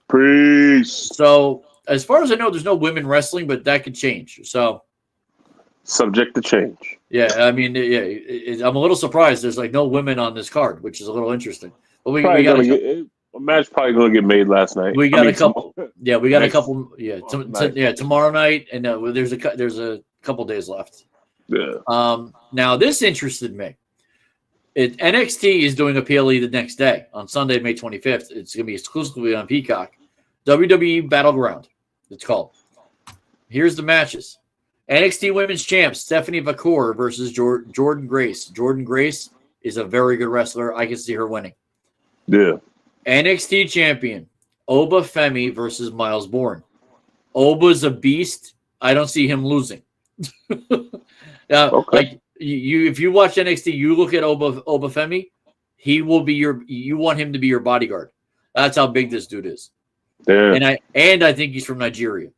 Priest. So as far as I know, there's no women wrestling, but that could change. So, subject to change. Yeah, I mean, I'm a little surprised. There's like no women on this card, which is a little interesting. But we got a match probably going to get made last night. We got a couple. Yeah, we got a couple. Tomorrow night, and there's a couple days left. Yeah. Now this interested me. NXT is doing a PLE the next day on Sunday, May 25th. It's going to be exclusively on Peacock. WWE Battleground, it's called. Here's the matches. NXT Women's Champ Stephanie Vacour versus Jordan Grace. Jordan Grace is a very good wrestler. I can see her winning. Yeah. NXT Champion Oba Femi versus Miles Bourne. Oba's a beast. I don't see him losing. Like if you watch NXT, you look at Oba Femi. He will be you want him to be your bodyguard. That's how big this dude is. Yeah. And I think he's from Nigeria.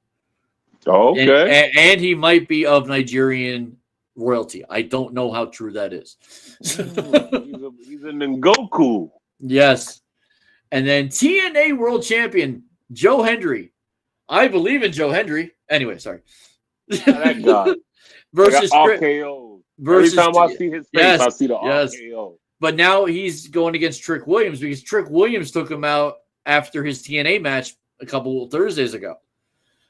Oh, okay. And he might be of Nigerian royalty. I don't know how true that is. He's a Ngoku. Yes. And then TNA World Champion Joe Hendry. I believe in Joe Hendry. Anyway, sorry. That guy. Versus RKO. Every time I see his face, I see the RKO. But now he's going against Trick Williams because Trick Williams took him out after his TNA match a couple Thursdays ago.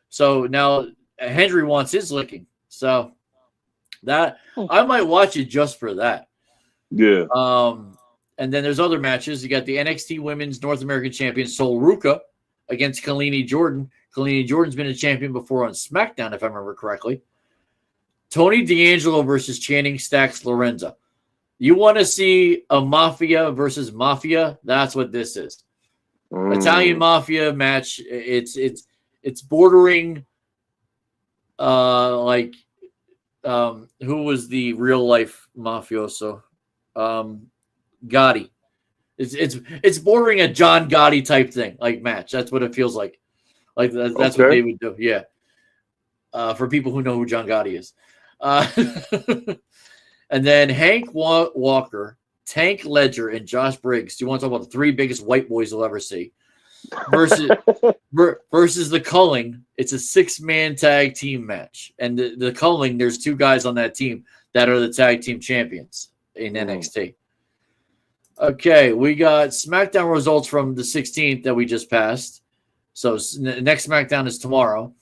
So now Hendry wants his licking. So that I might watch it just for that. Yeah. And then there's other matches. You got the NXT Women's North American Champion Sol Ruka against Kalini Jordan. Kalini Jordan's been a champion before on SmackDown, if I remember correctly. Tony D'Angelo versus Channing Stacks Lorenza. You want to see a Mafia versus Mafia? That's what this is. Italian Mafia match. It's bordering who was the real life mafioso? Gotti. It's bordering a John Gotti type thing, like match. That's what it feels like. Like that's what they would do. Yeah. For people who know who John Gotti is. And then Hank Walker, Tank Ledger, and Josh Briggs. Do you want to talk about the three biggest white boys you'll ever see? Versus the Culling. It's a 6-man tag team match. And the Culling, there's 2 guys on that team that are the tag team champions in NXT. Okay, we got SmackDown results from the 16th that we just passed. So next SmackDown is tomorrow.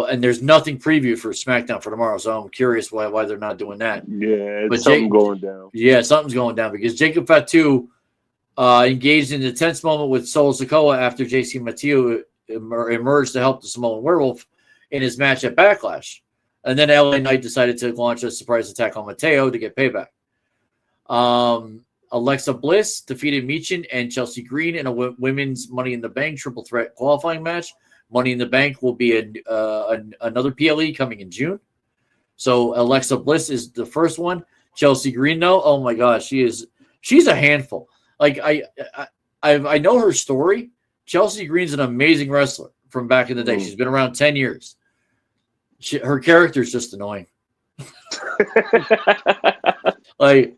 And there's nothing previewed for SmackDown for tomorrow, so I'm curious why they're not doing that. Yeah, something going down. Yeah, something's going down because Jacob Fatu engaged in a tense moment with Solo Sikoa after JC Mathieu emerged to help the Samoan Werewolf in his match at Backlash. And then LA Knight decided to launch a surprise attack on Mateo to get payback. Alexa Bliss defeated Michin and Chelsea Green in a women's Money in the Bank triple threat qualifying match. Money in the Bank will be another PLE coming in June. So Alexa Bliss is the first one. Chelsea Green, though, oh my gosh, she's a handful. Like I know her story. Chelsea Green's an amazing wrestler from back in the day. She's been around 10 years. Her character is just annoying. And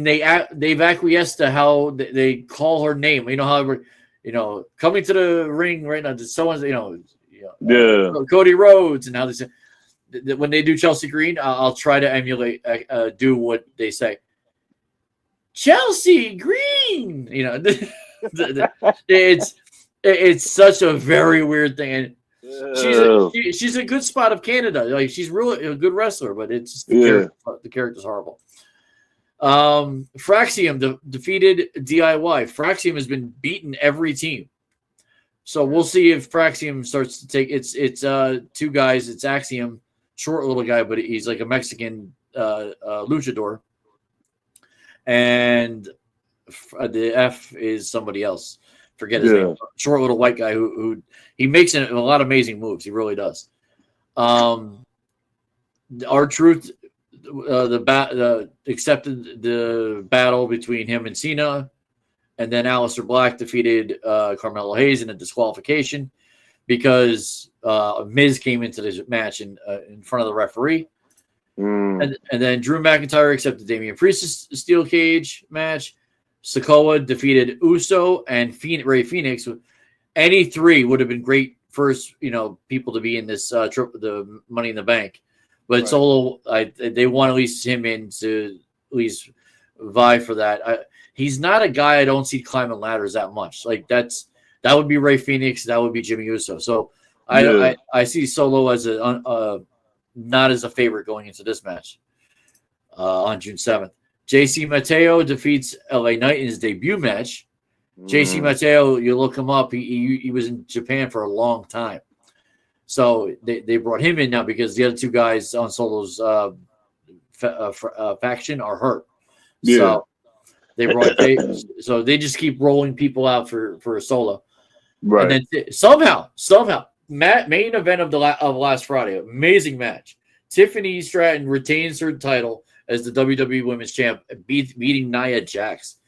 they've acquiesced to how they call her name. You know how. Coming to the ring right now, someone's, Cody Rhodes, and how they say when they do Chelsea Green, I'll try to emulate, do what they say. Chelsea Green, it's such a very weird thing, and she's a good spot of Canada. Like she's really a good wrestler, but it's the character's horrible. Fraxium defeated DIY. Fraxium has been beaten every team. So we'll see if Fraxium starts to take it's 2 guys. It's Axiom, short little guy, but he's like a Mexican luchador. And the F is somebody else. Forget his name. Short little white guy who he makes a lot of amazing moves. He really does. R-Truth accepted the battle between him and Cena, and then Aleister Black defeated Carmelo Hayes in a disqualification because Miz came into this match in front of the referee. And then Drew McIntyre accepted Damian Priest's steel cage match. Sikoa defeated Uso and Rey Fenix. any three would have been great first, people to be in this the Money in the Bank. But Solo, they want at least him in to at least vie for that. He's not a guy I don't see climbing ladders that much. Like that would be Ray Phoenix, that would be Jimmy Uso. So I see Solo as not as a favorite going into this match on June 7th. JC Mateo defeats LA Knight in his debut match. JC Mateo, you look him up. He was in Japan for a long time. So they brought him in now because the other two guys on Solo's faction are hurt. Yeah. So they just keep rolling people out for Solo. Right. And then somehow, main event of last Friday, amazing match. Tiffany Stratton retains her title as the WWE Women's Champ, beating Nia Jax.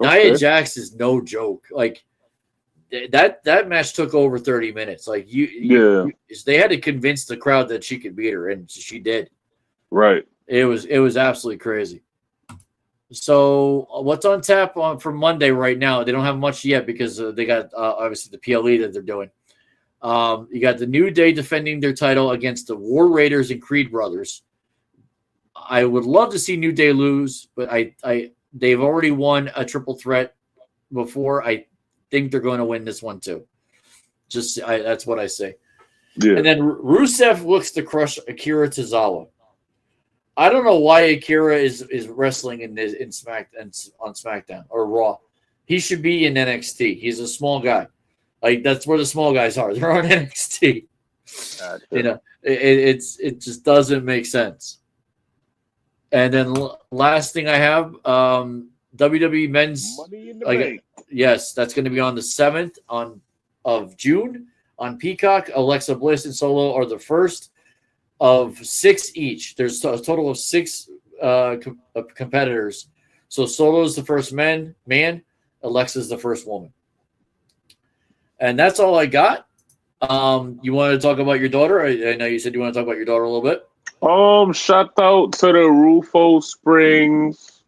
Okay. Nia Jax is no joke. Like that match took over 30 minutes. Like they had to convince the crowd that she could beat her, and she did. Right. It was absolutely crazy. So what's on tap for Monday right now? They don't have much yet because they got obviously the PLE that they're doing. You got the New Day defending their title against the War Raiders and Creed Brothers. I would love to see New Day lose, but they've already won a triple threat before. I think they're going to win this one too. That's what I say. Yeah. And then Rusev looks to crush Akira Tozawa. I don't know why Akira is wrestling on SmackDown or Raw. He should be in NXT. He's a small guy. Like that's where the small guys are. They're on NXT. It just doesn't make sense. And then last thing I have, WWE Men's Money in the Bank. Yes, that's going to be on the 7th of June on Peacock. Alexa Bliss and Solo are the first of 6 each. There's a total of 6 competitors. So Solo's the first man, Alexa's the first woman. And that's all I got. You want to talk about your daughter? I know you said you want to talk about your daughter a little bit. Shout out to the Rufio Springs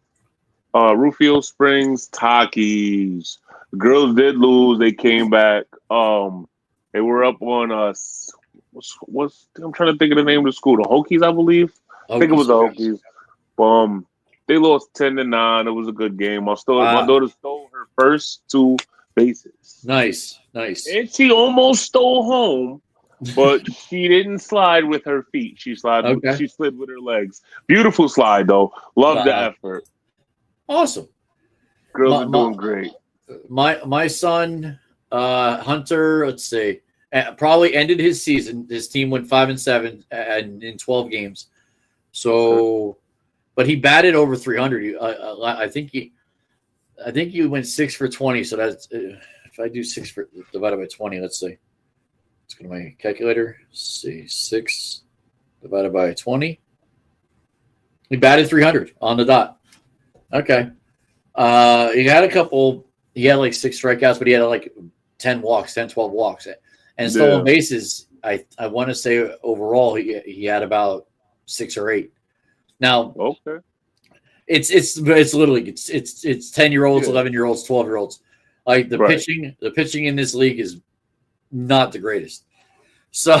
Takis. The girls did lose. They came back. They were up on us. I'm trying to think of the name of the school. The Hokies, I believe. I think it was the Hokies. They lost 10-9. It was a good game. My daughter stole her first 2 bases. Nice. And she almost stole home, but she didn't slide with her feet. She slid with her legs. Beautiful slide, though. Love the effort. Awesome. Girls are doing great. My son, Hunter, let's see, probably ended his season. His team went 5-7 and in 12 games. So, but he batted over 300. I think he went 6 for 20. So that's if I do 6 divided by 20, let's see. Let's go to my calculator. Let's see, 6 divided by 20. He batted 300 on the dot. Okay. He had like 6 strikeouts, but he had like 10 walks, 10, 12 walks. And stolen bases, I want to say overall he had about 6 or 8. Now, okay. It's literally it's 10-year-olds, 11-year-olds, 12-year-olds. Like the pitching in this league is not the greatest. So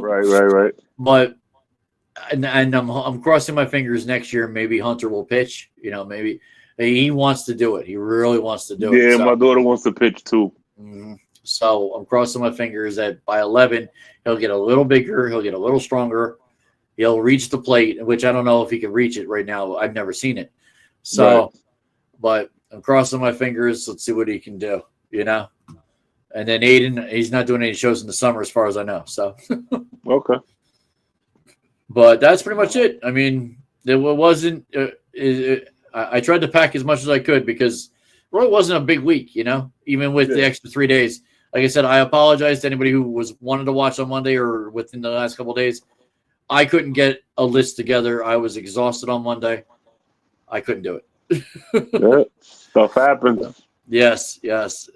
right. But and I'm crossing my fingers next year. Maybe Hunter will pitch. Maybe he wants to do it. He really wants to do it. Yeah, my daughter wants to pitch too. Mm-hmm. So I'm crossing my fingers that by 11 he'll get a little bigger. He'll get a little stronger. He'll reach the plate, which I don't know if he can reach it right now. I've never seen it. So, But I'm crossing my fingers. Let's see what he can do. And then Aiden, he's not doing any shows in the summer as far as I know. So, okay. But that's pretty much it. I mean, it wasn't. I tried to pack as much as I could because it really wasn't a big week, even with the extra 3 days. Like I said, I apologize to anybody who wanted to watch on Monday or within the last couple of days. I couldn't get a list together. I was exhausted on Monday. I couldn't do it. Stuff happens. Yes.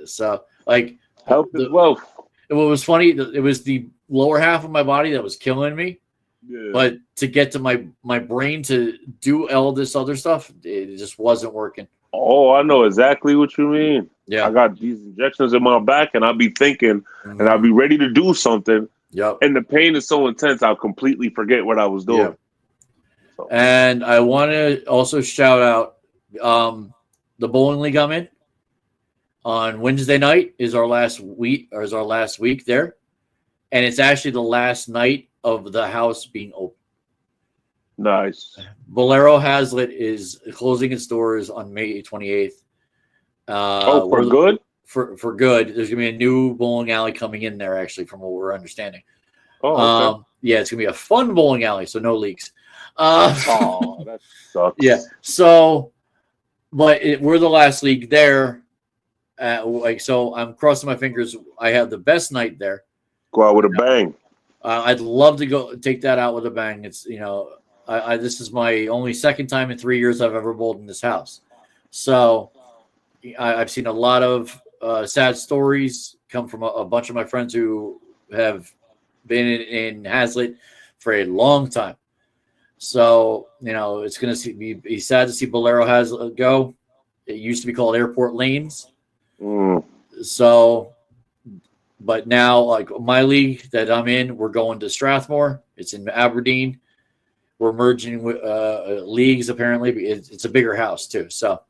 So, like, health is wealth. What was funny, it was the lower half of my body that was killing me. Yeah. But to get to my brain to do all this other stuff, it just wasn't working. Oh, I know exactly what you mean. Yeah. I got these injections in my back, and I'll be thinking, and I'll be ready to do something. Yep. And the pain is so intense, I'll completely forget what I was doing. Yeah. So. And I want to also shout out the bowling league I'm in. On Wednesday night is our last week there, and it's actually the last night of the house being open. Nice. Bolero Hazlitt is closing its doors on May 28th. For good? For good. There's going to be a new bowling alley coming in there, actually, from what we're understanding. Oh, okay. Yeah, it's going to be a fun bowling alley, so no leaks. That sucks. Yeah, so, but we're the last league there. So I'm crossing my fingers. I have the best night there. Go out with a bang. I'd love to go take that out with a bang. It's this is my only second time in 3 years I've ever bowled in this house. So I've seen a lot of sad stories come from a bunch of my friends who have been in Hazlitt for a long time. So it's going to be sad to see Bolero Hazlitt go. It used to be called Airport Lanes. So, but now, like my league that I'm in, we're going to Strathmore. It's in Aberdeen. We're merging with leagues apparently. It's a bigger house too. So,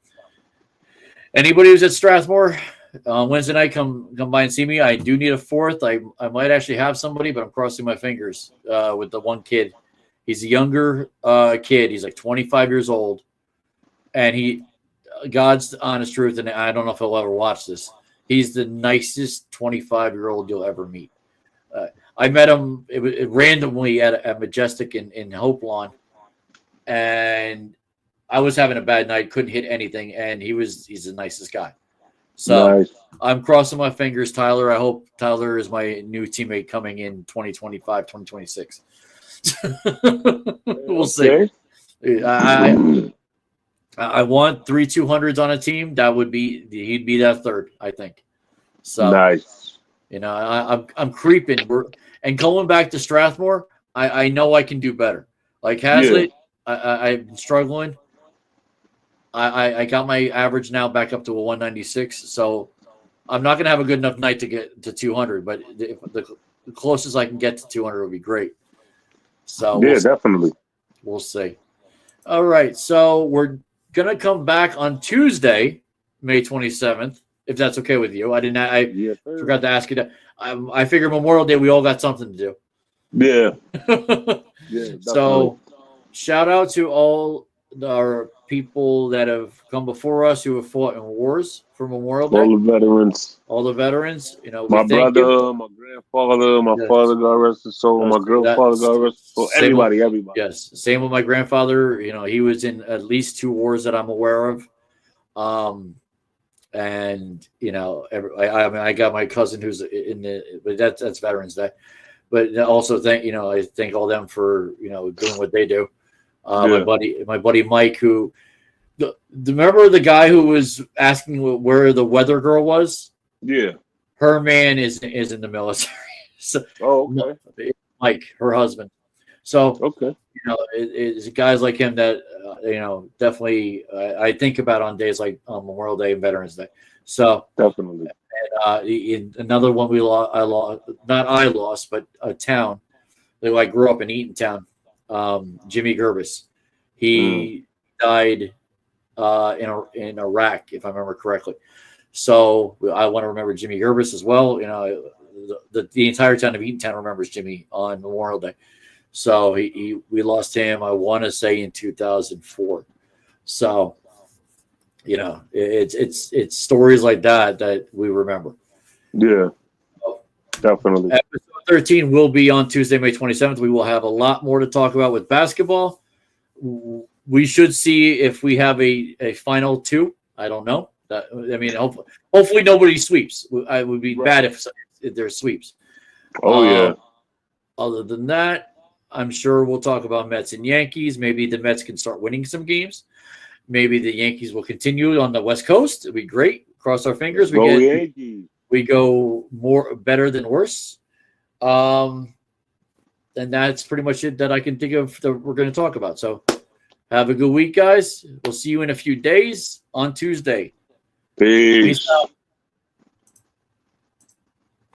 anybody who's at Strathmore Wednesday night, come by and see me. I do need a fourth. I might actually have somebody, but I'm crossing my fingers with the one kid. He's a younger kid. He's like 25 years old, and God's honest truth, and I don't know if he'll ever watch this. He's the nicest 25-year-old you'll ever meet. I met him randomly at Majestic in Hope Lawn, and I was having a bad night, couldn't hit anything, and he's the nicest guy. So nice. I'm crossing my fingers, Tyler. I hope Tyler is my new teammate coming in 2025, 2026. We'll see. I want 3 200s on a team. He'd be that third, I think. So nice. I'm creeping. And going back to Strathmore, I know I can do better. Like Hazlitt, I'm struggling. I got my average now back up to a 196. So I'm not going to have a good enough night to get to 200, but the closest I can get to 200 would be great. So definitely. We'll see. All right, so we're going to come back on Tuesday, May 27th, if that's okay with you. I forgot to ask you that. I figure Memorial Day, we all got something to do. Yeah. So shout out to all our people that have come before us who have fought in wars for Memorial Day. All the veterans. My brother, my grandfather, my father, God rest his soul, my grandfather, God rest his soul. Everybody. Yes. Same with my grandfather. He was in at least 2 wars that I'm aware of. And I got my cousin who's but that's Veterans Day. But also I thank all them for doing what they do. My buddy Mike, who remember the guy who was asking where the weather girl was? Yeah, her man is in the military. So, okay. Mike, her husband. So okay, it's guys like him that definitely I think about on days like Memorial Day and Veterans Day. So definitely. And another one I lost, but a town. I grew up in Eatontown. Jimmy Gerbis. He died in Iraq, if I remember correctly. So I want to remember Jimmy Gerbis as well. The entire town of Eatontown remembers Jimmy on Memorial Day. So we lost him, I want to say, in 2004. So it's stories like that we remember. Yeah, definitely. Episode 13 will be on Tuesday, May 27th. We will have a lot more to talk about with basketball. We should see if we have a final 2. I don't know. Hopefully nobody sweeps. It would be bad if there's sweeps. Other than that, I'm sure we'll talk about Mets and Yankees. Maybe the Mets can start winning some games. Maybe the Yankees will continue on the West Coast. It'd be great. Cross our fingers. We go better than worse. And that's pretty much it that I can think of that we're going to talk about. So have a good week, guys. We'll see you in a few days on Tuesday. Peace out.